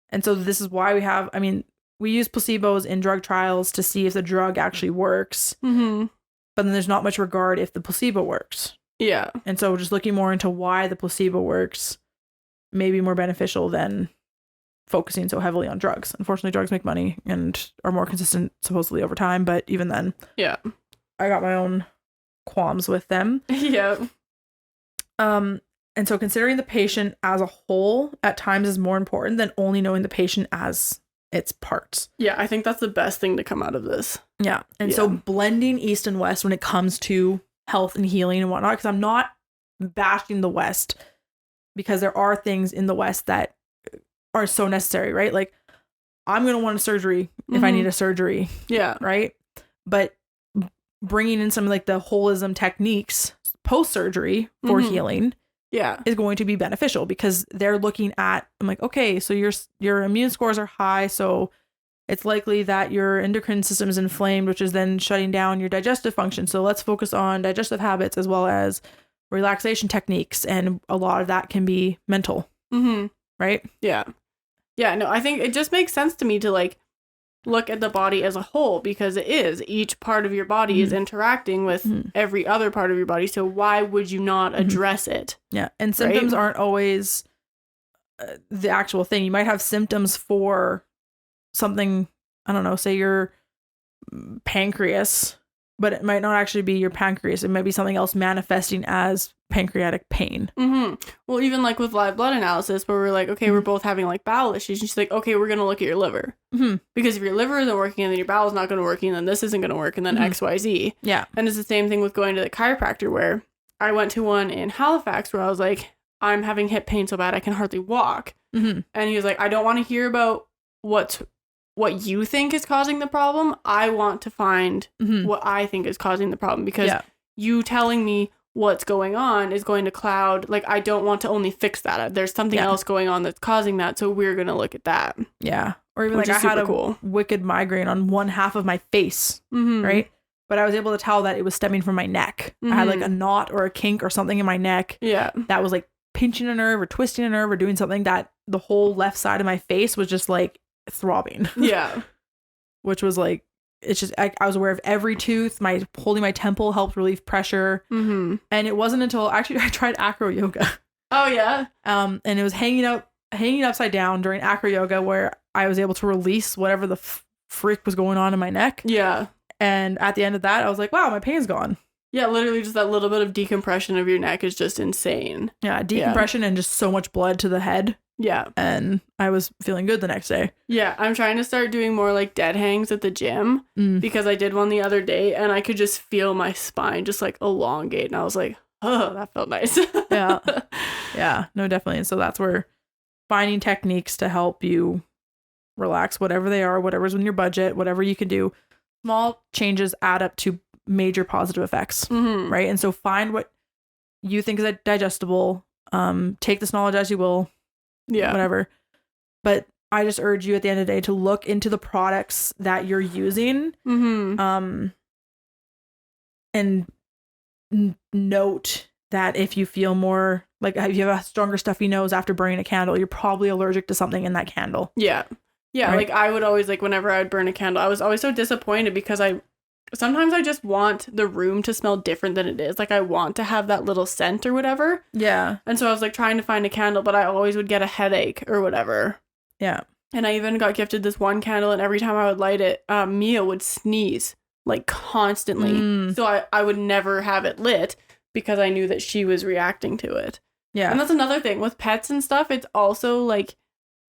And so this is why we use placebos in drug trials to see if the drug actually works, but then there's not much regard if the placebo works. Yeah. And so just looking more into why the placebo works may be more beneficial than focusing so heavily on drugs. Unfortunately, drugs make money and are more consistent supposedly over time, but even then, yeah, I got my own qualms with them. Yeah. And so considering the patient as a whole at times is more important than only knowing the patient as its parts. Yeah, I think that's the best thing to come out of this. Yeah. And so blending East and West when it comes to health and healing and whatnot, because I'm not bashing the West, because there are things in the West that are so necessary, right? Like, I'm going to want a surgery if I need a surgery. Yeah. Right. But bringing in some like the holism techniques post-surgery for healing is going to be beneficial, because they're looking at, I'm like, okay, so your immune scores are high, so it's likely that your endocrine system is inflamed, which is then shutting down your digestive function. So let's focus on digestive habits as well as relaxation techniques. And a lot of that can be mental. Right? Yeah. Yeah, no, I think it just makes sense to me to like look at the body as a whole, because it is, each part of your body is interacting with every other part of your body. So why would you not address it? Yeah. And symptoms aren't always the actual thing. You might have symptoms for something, I don't know, say your pancreas, but it might not actually be your pancreas. It might be something else manifesting as pancreatic pain. Well, even like with live blood analysis, where we're like, okay, we're both having like bowel issues. And she's like, okay, we're going to look at your liver. Because if your liver isn't working, and then your bowel's not going to work, and then this isn't going to work, and then X, Y, Z. Yeah. And it's the same thing with going to the chiropractor, where I went to one in Halifax where I was like, I'm having hip pain so bad I can hardly walk. And he was like, I don't want to hear about what you think is causing the problem. I want to find what I think is causing the problem, because you telling me what's going on is going to cloud, like, I don't want to only fix that. There's something else going on that's causing that, so we're going to look at that. Yeah. Or even like I had a wicked migraine on one half of my face, right? but I was able to tell that it was stemming from my neck. I had like a knot or a kink or something in my neck. Yeah. That was like pinching a nerve or twisting a nerve or doing something that the whole left side of my face was just like throbbing. Yeah. Which was like, it's just, I was aware of every tooth. Holding my temple helped relieve pressure. And it wasn't until actually I tried acro yoga. Oh yeah. And it was hanging upside down during acro yoga where I was able to release whatever the frick was going on in my neck. Yeah. And at the end of that, I was like, wow, my pain's gone. Yeah, literally just that little bit of decompression of your neck is just insane. Yeah, decompression and just so much blood to the head. Yeah. And I was feeling good the next day. Yeah, I'm trying to start doing more like dead hangs at the gym because I did one the other day and I could just feel my spine just like elongate. And I was like, oh, that felt nice. Yeah. Yeah, no, definitely. And so that's where finding techniques to help you relax, whatever they are, whatever's in your budget, whatever you can do. Small changes add up to major positive effects, right? And so find what you think is digestible. Take this knowledge as you will. Yeah. Whatever. But I just urge you at the end of the day to look into the products that you're using. And note that if you feel more like if you have a stronger stuffy nose after burning a candle, you're probably allergic to something in that candle. Yeah. Yeah. Right? Like I would always like whenever I would burn a candle, I was always so disappointed because sometimes I just want the room to smell different than it is. Like I want to have that little scent or whatever. Yeah. And so I was like trying to find a candle, but I always would get a headache or whatever. Yeah. And I even got gifted this one candle and every time I would light it, Mia would sneeze like constantly. So I would never have it lit because I knew that she was reacting to it. Yeah. And that's another thing with pets and stuff. It's also like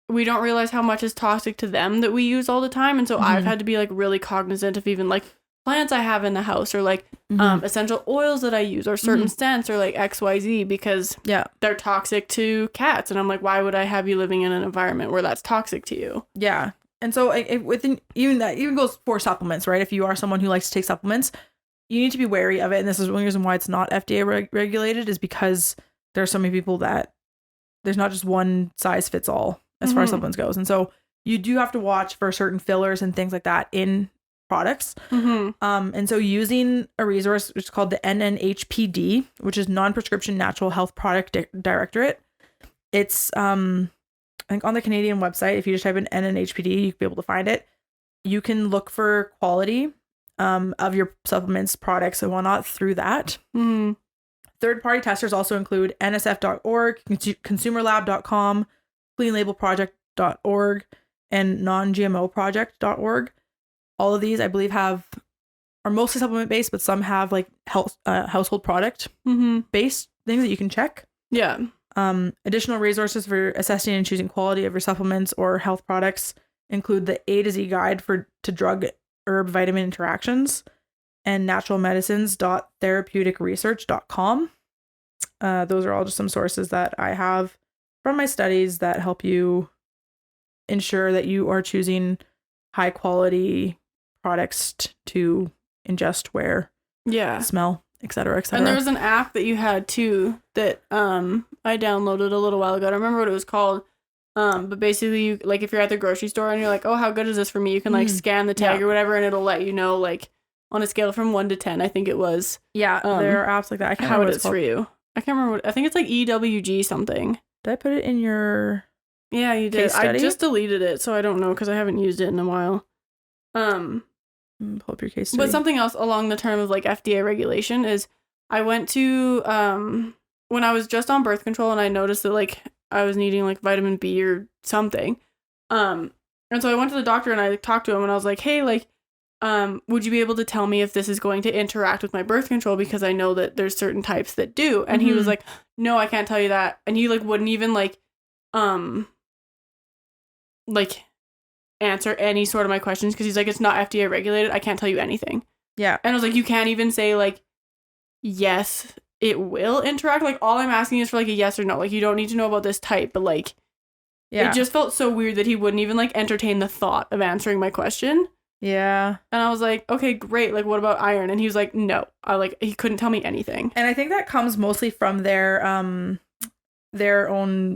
we don't realize how much is toxic to them that we use all the time. And so I've had to be like really cognizant of even like plants I have in the house or like essential oils that I use or certain scents or like XYZ because they're toxic to cats. And I'm like, why would I have you living in an environment where that's toxic to you? Yeah. And so within even that even goes for supplements, right? If you are someone who likes to take supplements, you need to be wary of it. And this is one reason why it's not FDA regulated is because there are so many people that there's not just one size fits all as far as supplements goes. And so you do have to watch for certain fillers and things like that in products. And so using a resource which is called the NNHPD, which is Non-Prescription Natural Health Product Directorate. It's I think on the Canadian website, if you just type in NNHPD, you can be able to find it. You can look for quality of your supplements, products, and whatnot through that. Third-party testers also include nsf.org, consumerlab.com, cleanlabelproject.org, and nongmoproject.org. All of these, I believe, are mostly supplement-based, but some have like household product based things that you can check. Yeah. Additional resources for assessing and choosing quality of your supplements or health products include the A to Z guide to drug herb vitamin interactions and naturalmedicines.therapeuticresearch.com. Those are all just some sources that I have from my studies that help you ensure that you are choosing high quality products to ingest, wear, smell, etc., etc. And there was an app that you had too that I downloaded a little while ago. I don't remember what it was called. But basically, you like if you're at the grocery store and you're like, oh, how good is this for me? You can like scan the tag or whatever, and it'll let you know like on a scale from 1 to 10. I think it was. Yeah, there are apps like that. I can't remember what it's for you. I can't remember. I think it's like EWG something. Did I put it in your? Yeah, you did. I just deleted it, so I don't know because I haven't used it in a while. Pull up your case study. But something else along the term of like FDA regulation is I went to when I was just on birth control and I noticed that like I was needing like vitamin B or something. And so I went to the doctor and I talked to him and I was like, hey, like, would you be able to tell me if this is going to interact with my birth control? Because I know that there's certain types that do. And he was like, no, I can't tell you that. And he like wouldn't even like answer any sort of my questions because he's like, it's not FDA regulated. I can't tell you anything. Yeah. And I was like, you can't even say like, yes, it will interact. Like all I'm asking is for like a yes or no. Like you don't need to know about this type, but like, it just felt so weird that he wouldn't even like entertain the thought of answering my question. Yeah. And I was like, okay, great. Like what about iron? And he was like, no. He couldn't tell me anything. And I think that comes mostly from their own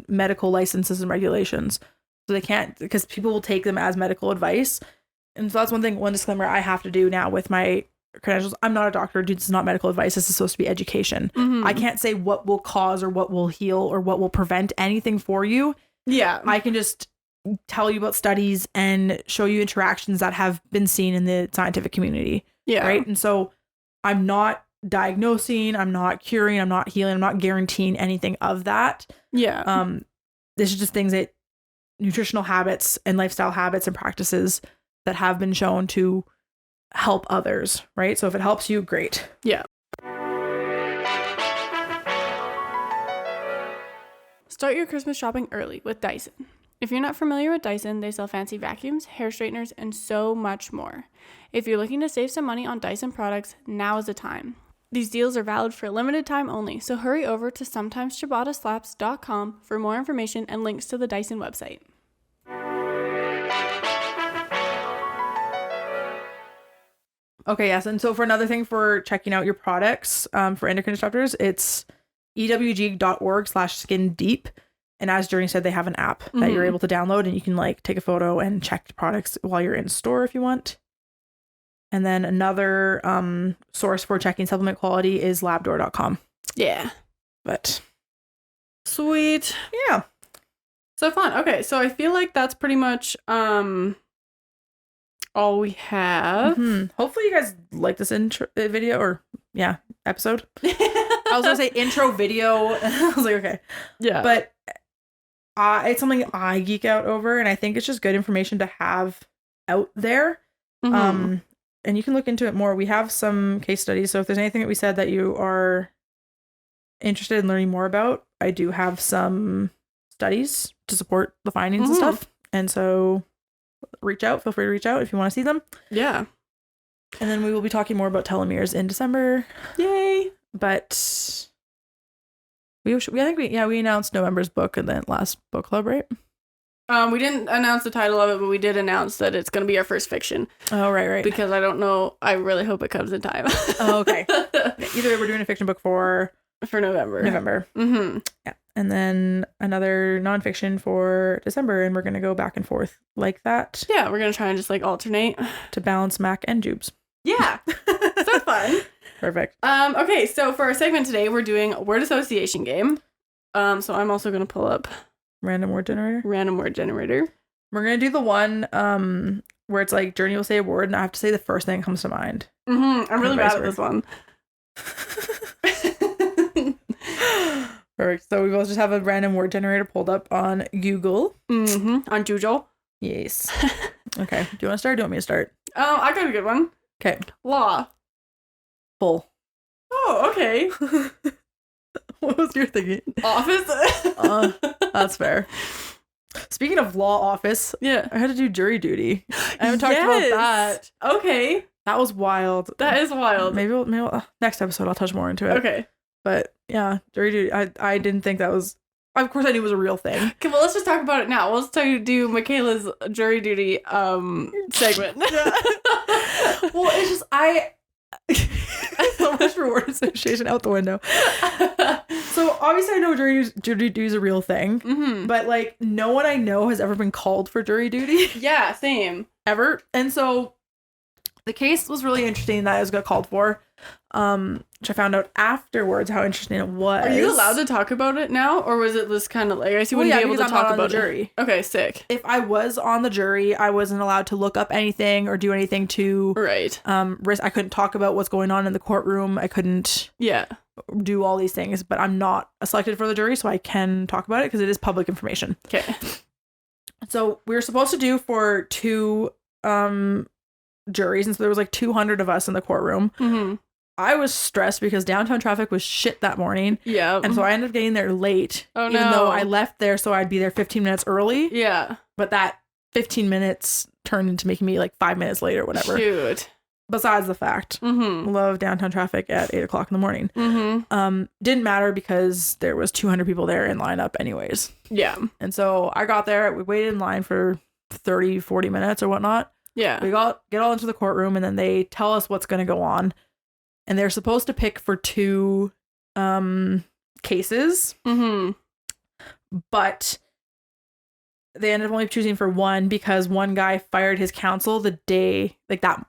medical licenses and regulations. So they can't, because people will take them as medical advice. And so that's one disclaimer I have to do now with my credentials. I'm not a doctor. Dude, this is not medical advice. This is supposed to be education. I can't say what will cause or what will heal or what will prevent anything for you. Yeah. I can just tell you about studies and show you interactions that have been seen in the scientific community. Yeah. Right. And so I'm not diagnosing, I'm not curing, I'm not healing, I'm not guaranteeing anything of that. Yeah. This is just things that nutritional habits and lifestyle habits and practices that have been shown to help others, right? So if it helps you, great. Yeah. Start your Christmas shopping early with Dyson. If you're not familiar with Dyson, they sell fancy vacuums, hair straighteners, and so much more. If you're looking to save some money on Dyson products, now is the time. These deals are valid for a limited time only, so hurry over to sometimesciabattaslaps.com for more information and links to the Dyson website. Okay, yes. And so for another thing for checking out your products for endocrine disruptors, it's ewg.org/skindeep. And as Journey said, they have an app that you're able to download and you can like take a photo and check the products while you're in store if you want. And then another source for checking supplement quality is labdoor.com. Yeah. But sweet. Yeah. So fun. Okay, so I feel like that's pretty much all we have. Hopefully you guys like this intro video or episode. I was gonna say intro video. I was like, okay. Yeah. But it's something I geek out over, and I think it's just good information to have out there. And you can look into it more. We have some case studies. So if there's anything that we said that you are interested in learning more about, I do have some studies to support the findings and stuff. And so reach out. Feel free to reach out if you want to see them. Yeah. And then we will be talking more about telomeres in December. Yay. But we announced November's book in the last book club, right? We didn't announce the title of it, but we did announce that it's going to be our first fiction. Oh, right. Because I don't know. I really hope it comes in time. Oh, okay. Either way, we're doing a fiction book for November. Yeah. And then another nonfiction for December, and we're going to go back and forth like that. Yeah, we're going to try and just like alternate. To balance Mac and Jubes. Yeah. So fun. Perfect. Okay, so for our segment today, we're doing a word association game. So I'm also going to pull up Random word generator. We're going to do the one where it's like Journey will say a word and I have to say the first thing that comes to mind. I'm really bad at this one. Perfect. So we both just have a random word generator pulled up on Google. On Google. Yes. Okay. Do you want to start or do you want me to start? I got a good one. Okay. Law. Full. Oh, okay. What was your thinking? Office. That's fair. Speaking of law office, yeah, I had to do jury duty. I haven't talked about that. Okay. That was wild. That is wild. Maybe next episode I'll touch more into it. Okay. But yeah, jury duty. I didn't think that was. Of course, I knew it was a real thing. Okay, well, let's just talk about it now. Let's do Michaela's jury duty segment. Well, it's just so much for word association out the window. So obviously I know jury duty is a real thing, but like no one I know has ever been called for jury duty. Yeah, same. Ever. And so the case was really interesting that I was got called for, which I found out afterwards how interesting it was. Are you allowed to talk about it now, or was it this kind of like I guess you wouldn't be able to talk about the jury? Okay, sick. If I was on the jury, I wasn't allowed to look up anything or do anything to risk. I couldn't talk about what's going on in the courtroom. I couldn't do all these things, but I'm not selected for the jury, so I can talk about it because it is public information. Okay. So we were supposed to do for 2 juries, and so there was like 200 of us in the courtroom. I was stressed because downtown traffic was shit that morning. Yeah. And so I ended up getting there late. Oh, no. Even though I left there so I'd be there 15 minutes early. Yeah. But that 15 minutes turned into making me like 5 minutes late or whatever. Shoot. Besides the fact. Love downtown traffic at 8 o'clock in the morning. Didn't matter because there was 200 people there in lineup anyways. Yeah. And so I got there. We waited in line for 30, 40 minutes or whatnot. Yeah. We get all into the courtroom and then they tell us what's going to go on. And they're supposed to pick for 2 cases. But they ended up only choosing for 1 because one guy fired his counsel the day like that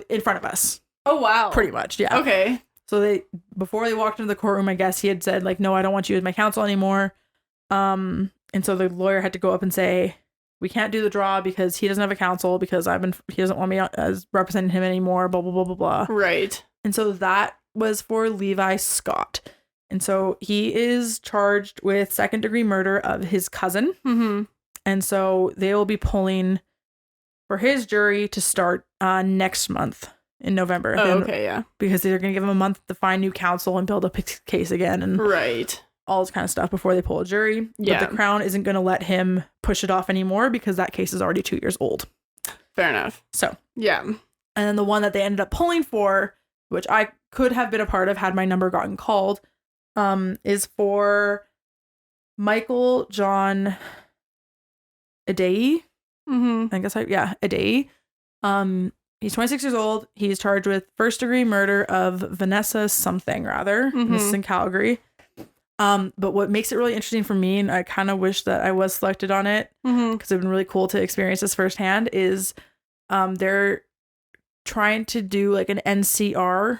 in front of us. Oh, wow. Pretty much, yeah. Okay. So before they walked into the courtroom, I guess he had said, like, no, I don't want you as my counsel anymore. And so the lawyer had to go up and say, we can't do the draw because he doesn't have a counsel because he doesn't want me as representing him anymore, blah, blah, blah, blah, blah. Right. And so that was for Levi Scott. And so he is charged with second-degree murder of his cousin. Mm-hmm. And so they will be pulling for his jury to start next month in November. Oh, okay, yeah. Because they're going to give him a month to find new counsel and build up his case again. And right. all this kind of stuff before they pull a jury. Yeah. But the Crown isn't going to let him push it off anymore because that case is already 2 years old. Fair enough. So. Yeah. And then the one that they ended up pulling for, which I could have been a part of had my number gotten called, is for Michael John Adai. Mm-hmm. I guess Adai. He's 26 years old. He's charged with first degree murder of Vanessa something rather. Mm-hmm. This is in Calgary. But what makes it really interesting for me, and I kind of wish that I was selected on it because it'd been really cool to experience this firsthand, is they're trying to do like an NCR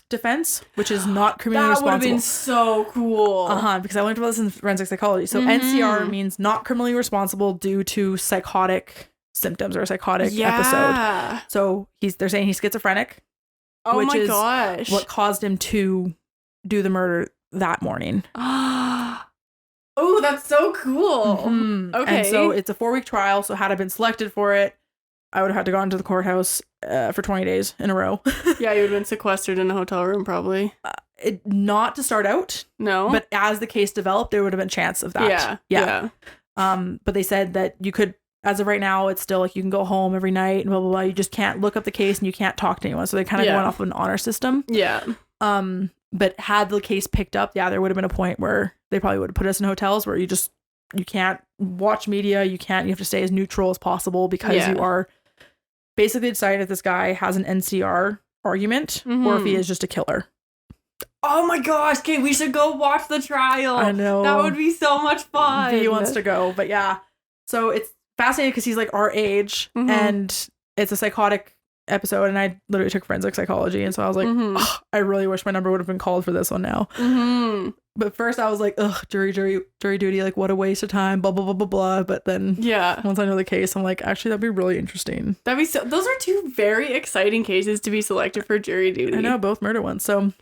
defense, which is not criminally responsible. That would have been so cool. Because I learned about this in forensic psychology. So NCR means not criminally responsible due to psychotic symptoms or a psychotic episode. So they're saying he's schizophrenic. Oh which my is gosh. what caused him to do the murder that morning. Oh, that's so cool. Mm-hmm. Okay. And so it's a 4-week trial. So had I been selected for it, I would have had to go into the courthouse for 20 days in a row. Yeah, you would have been sequestered in a hotel room probably. Not to start out. No. But as the case developed, there would have been a chance of that. Yeah. But they said that you could, as of right now, it's still like you can go home every night and blah, blah, blah. You just can't look up the case and you can't talk to anyone. So they kind of went off of an honor system. Yeah. But had the case picked up, there would have been a point where they probably would have put us in hotels where you can't watch media. You have to stay as neutral as possible because you are basically deciding if this guy has an NCR argument or if he is just a killer. Oh my gosh, okay, we should go watch the trial. I know. That would be so much fun. V wants to go, but yeah. So it's fascinating because he's like our age and it's a psychotic episode, and I literally took forensic psychology, and so I was like, I really wish my number would have been called for this one now. But first I was like, jury duty, like what a waste of time, blah blah blah blah blah. But then once I know the case, I'm like, actually that'd be really interesting. Those are two very exciting cases to be selected for jury duty. I know, both murder ones. So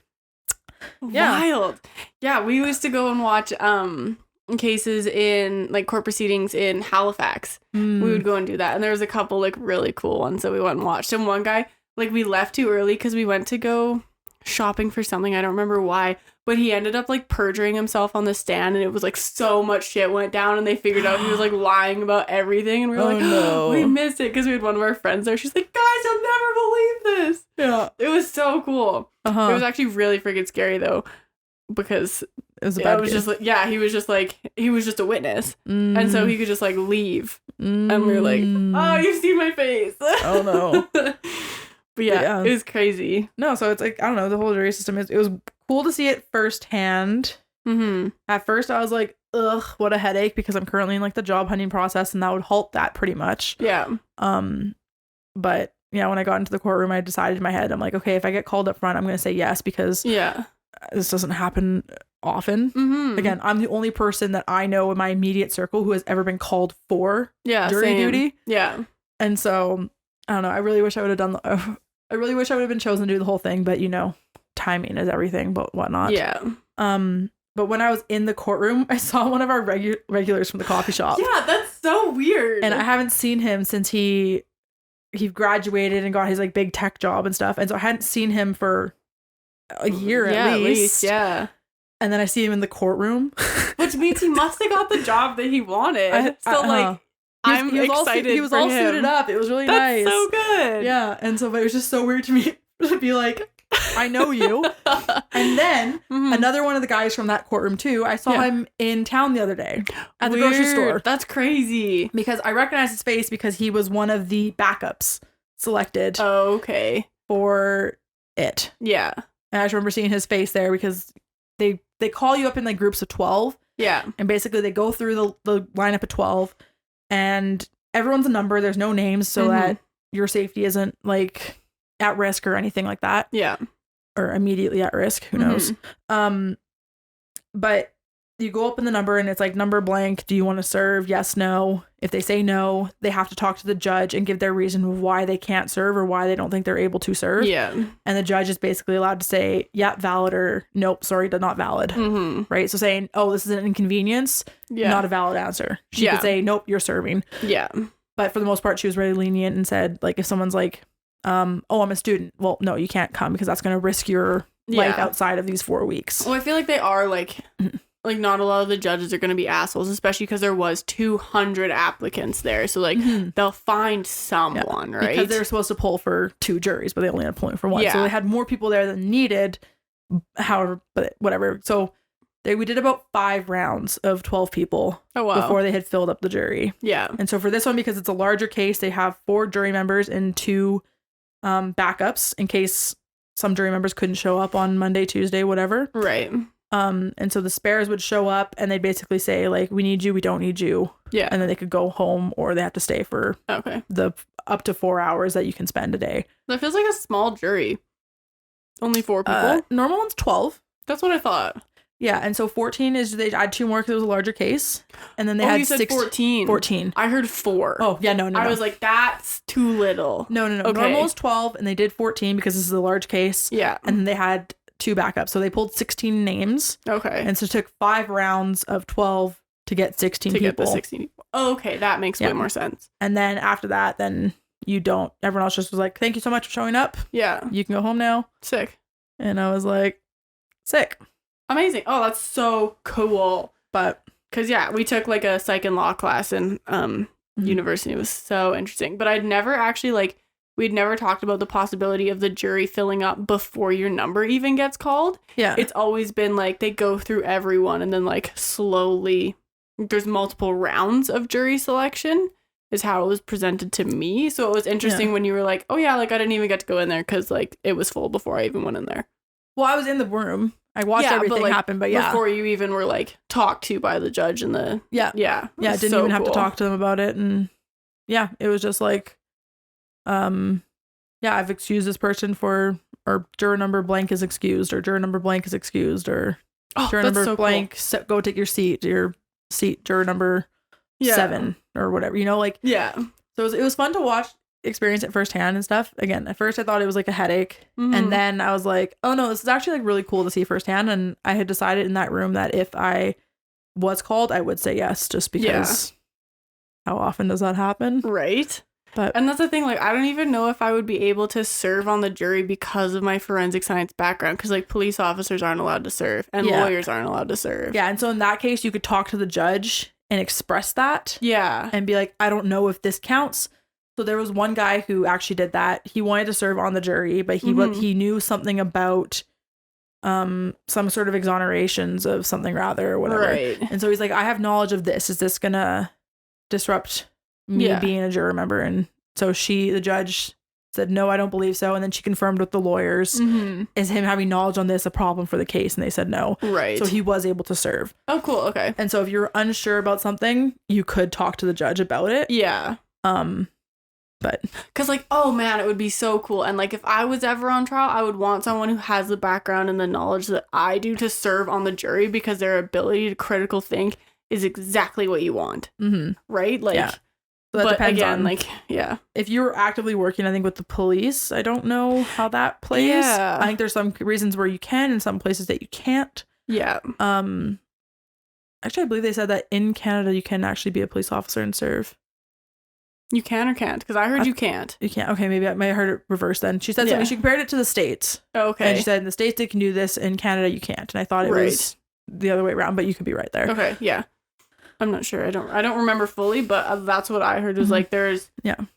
wild. Yeah, we used to go and watch cases in like court proceedings in Halifax. We would go and do that, and there was a couple like really cool ones that we went and watched. And one guy, like, we left too early because we went to go shopping for something. I don't remember why, but he ended up like perjuring himself on the stand, and it was like so much shit went down, and they figured out he was like lying about everything, and we were like, no, we missed it because we had one of our friends there. She's like, guys, you'll never believe this. Yeah, it was so cool. It was actually really freaking scary though, because it was a bad case. Just like, he was just a witness, and so he could just like leave, and we were like, oh, you've seen my face. Oh no. But yeah, it was crazy. No, so it's like, I don't know, the whole jury system it was cool to see it firsthand. At first I was like, ugh, what a headache, because I'm currently in like the job hunting process, and that would halt that pretty much. Yeah. But yeah, when I got into the courtroom, I decided in my head, I'm like, okay, if I get called up front, I'm gonna say yes, because this doesn't happen often. Again, I'm the only person that I know in my immediate circle who has ever been called for jury duty. Yeah. And so I don't know, I really wish I would have done I really wish I would have been chosen to do the whole thing, but you know, timing is everything, but whatnot. Yeah. But when I was in the courtroom, I saw one of our regulars from the coffee shop. Yeah, that's so weird. And I haven't seen him since he graduated and got his like big tech job and stuff. And so I hadn't seen him for a year at least. Yeah. And then I see him in the courtroom. Which means he must have got the job that he wanted. I'm excited. He was all suited up. It was really nice. That's so good. Yeah. And so, but it was just so weird to me to be like, I know you. And then another one of the guys from that courtroom too, I saw him in town the other day at the grocery store. That's crazy. Because I recognized his face because he was one of the backups selected. Oh, okay. For it. Yeah. And I just remember seeing his face there because they call you up in like groups of 12. Yeah. And basically they go through the lineup of 12. And everyone's a number. There's no names so that your safety isn't like at risk or anything like that. Yeah. Or immediately at risk. Who knows? But you go up in the number and it's like number blank. Do you want to serve? Yes, no. If they say no, they have to talk to the judge and give their reason why they can't serve or why they don't think they're able to serve. Yeah. And the judge is basically allowed to say, yeah, valid, or nope, sorry, not valid. Right? So saying, oh, this is an inconvenience, not a valid answer. She could say, nope, you're serving. Yeah. But for the most part, she was really lenient and said, like, if someone's like, oh, I'm a student. Well, no, you can't come because that's going to risk your life outside of these 4 weeks. Well, I feel like they are like not a lot of the judges are going to be assholes, especially because there was 200 applicants there. So like they'll find someone, right? Because they were supposed to poll for 2 juries, but they only had polling for 1. So they had more people there than needed. However, but whatever. So we did about 5 rounds of 12 people before they had filled up the jury. Yeah. And so for this one, because it's a larger case, they have 4 jury members and 2 backups in case some jury members couldn't show up on Monday, Tuesday, whatever. Right. And so the spares would show up and they'd basically say like, we need you, we don't need you. Yeah. And then they could go home or they have to stay for the up to 4 hours that you can spend a day. That feels like a small jury. Only 4 people? Normal one's 12. That's what I thought. Yeah, and so 14 is, they add 2 more because it was a larger case. And then they had you said 14. 14. I heard 4. Oh, yeah, no. I was like, that's too little. No. Okay. Normal is 12, and they did 14 because this is a large case. Yeah. And then they had 2 backups. So they pulled 16 names. Okay. And so it took 5 rounds of 12 to get 16 people. To get the 16 people. Oh, okay, that makes way more sense. And then after that, then everyone else just was like, thank you so much for showing up. Yeah. You can go home now. Sick. And I was like, sick. Amazing. Oh, that's so cool. But because we took like a psych and law class in university. It was so interesting. But I'd never actually we'd never talked about the possibility of the jury filling up before your number even gets called. Yeah. It's always been like they go through everyone and then like slowly there's multiple rounds of jury selection is how it was presented to me. So it was interesting when you were like, oh yeah, like I didn't even get to go in there because like it was full before I even went in there. Well, I was in the room. I watched everything happen, but before you even were like talked to by the judge and the didn't even have to talk to them about it, and it was just like, I've excused this person for, or juror number blank is excused, or juror number blank is excused, or juror number blank go take your seat, juror number 7 or whatever, So it was fun to watch. Experience it firsthand and stuff. Again, at first I thought it was like a headache, and then I was like, oh no, this is actually like really cool to see firsthand. And I had decided in that room that if I was called, I would say yes, just because how often does that happen? Right. And that's the thing, like I don't even know if I would be able to serve on the jury because of my forensic science background, because like police officers aren't allowed to serve and lawyers aren't allowed to serve. Yeah. And so in that case you could talk to the judge and express that. Yeah. And be like, I don't know if this counts. So there was one guy who actually did that. He wanted to serve on the jury, but he knew something about some sort of exonerations of something rather or whatever. Right. And so he's like, I have knowledge of this. Is this gonna disrupt me being a juror member? And so the judge said, no, I don't believe so. And then she confirmed with the lawyers, is him having knowledge on this a problem for the case? And they said no. Right. So he was able to serve. Oh, cool. Okay. And so if you're unsure about something, you could talk to the judge about it. Yeah. But because like, oh man, it would be so cool. And like if I was ever on trial, I would want someone who has the background and the knowledge that I do to serve on the jury, because their ability to critical think is exactly what you want. Right. Like, so that depends on, like, if you're actively working, I think with the police, I don't know how that plays. I think there's some reasons where you can and some places that you can't. Actually, I believe they said that in Canada you can actually be a police officer and serve. You can or can't? Because I heard you can't. You can't. Okay, maybe I may have heard it reversed then. She said something. She compared it to the States. Okay. And she said in the States they can do this, in Canada you can't. And I thought it was the other way around, but you could be right there. Okay, yeah. I'm not sure. I don't remember fully, but that's what I heard was like there's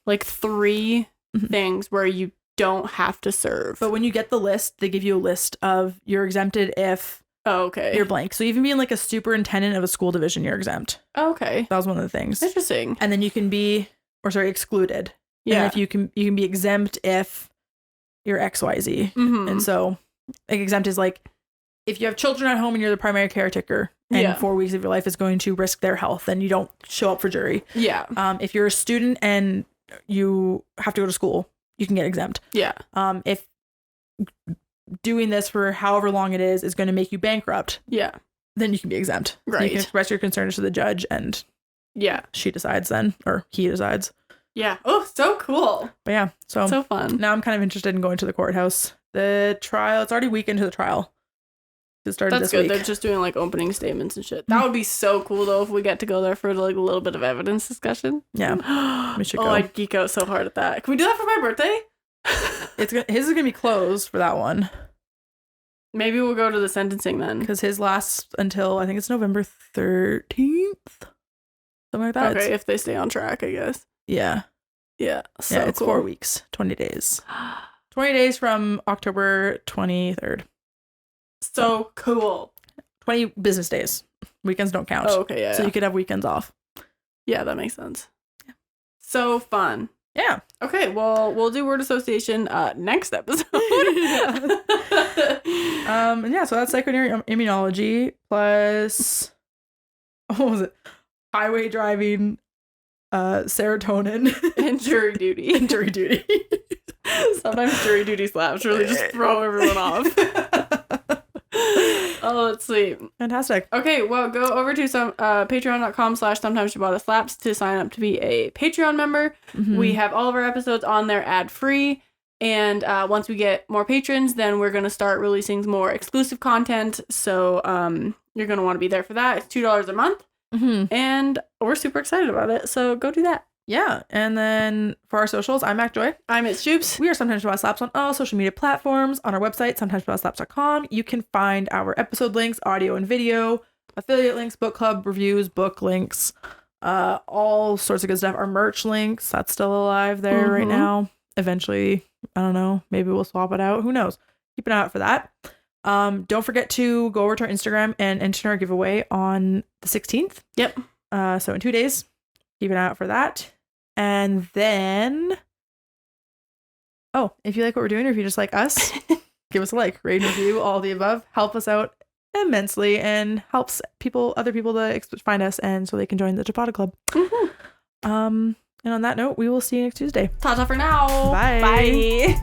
like 3 things where you don't have to serve. But when you get the list, they give you a list of you're exempted if you're blank. So even being like a superintendent of a school division, you're exempt. Okay. That was one of the things. Interesting. And then you can be excluded. Yeah. And if you can be exempt if you're XYZ. And so like, exempt is like if you have children at home and you're the primary caretaker and 4 weeks of your life is going to risk their health, then you don't show up for jury. Yeah. If you're a student and you have to go to school, you can get exempt. Yeah. If doing this for however long it is going to make you bankrupt, then you can be exempt. Right. So you can express your concerns to the judge, and she decides then, or he decides. Yeah. Oh, so cool. But yeah, so fun. Now I'm kind of interested in going to the courthouse. The trial, it's already week into the trial. It started That's this good. week. They're just doing like opening statements and shit. That would be so cool though if we get to go there for like a little bit of evidence discussion. Yeah. We should go. I'd geek out so hard at that. Can we do that for my birthday? His is gonna be closed for that one. Maybe we'll go to the sentencing then. Because his lasts until I think it's November 13th. Something like that. Okay, if they stay on track, I guess. Yeah. Yeah. So yeah, it's cool. 4 weeks, 20 days. 20 days from October 23rd. So cool. 20 business days. Weekends don't count. Oh, okay, yeah. So you could have weekends off. Yeah, that makes sense. Yeah. So fun. Yeah. Okay, well, we'll do word association next episode. Yeah, so that's psychoneuroimmunology plus, what was it? Highway driving, serotonin. And jury duty. And jury duty. Sometimes jury duty slaps really just throw everyone off. Oh, that's sweet. Fantastic. Okay, well, go over to some patreon.com/sometimes Ciabatta slaps to sign up to be a Patreon member. Mm-hmm. We have all of our episodes on there ad-free. And once we get more patrons, then we're going to start releasing more exclusive content. So you're going to want to be there for that. It's $2 a month. Mm-hmm. And we're super excited about it. So go do that. Yeah. And then for our socials, I'm Mak Joy. I'm Mak Jubes. We are Sometimes Ciabatta Slaps on all social media platforms. On our website, sometimesciabattaslaps.com. You can find our episode links, audio and video, affiliate links, book club reviews, book links, all sorts of good stuff. Our merch links, that's still alive there right now. Eventually, I don't know, maybe we'll swap it out. Who knows? Keep an eye out for that. Don't forget to go over to our Instagram and enter our giveaway on the 16th. Yep. So in 2 days, keep an eye out for that. And then, if you like what we're doing, or if you just like us, give us a like, rate, and review, all the above. Help us out immensely and helps other people to find us, and so they can join the Ciabatta Club. Mm-hmm. And on that note, we will see you next Tuesday. Ta-ta for now. Bye. Bye.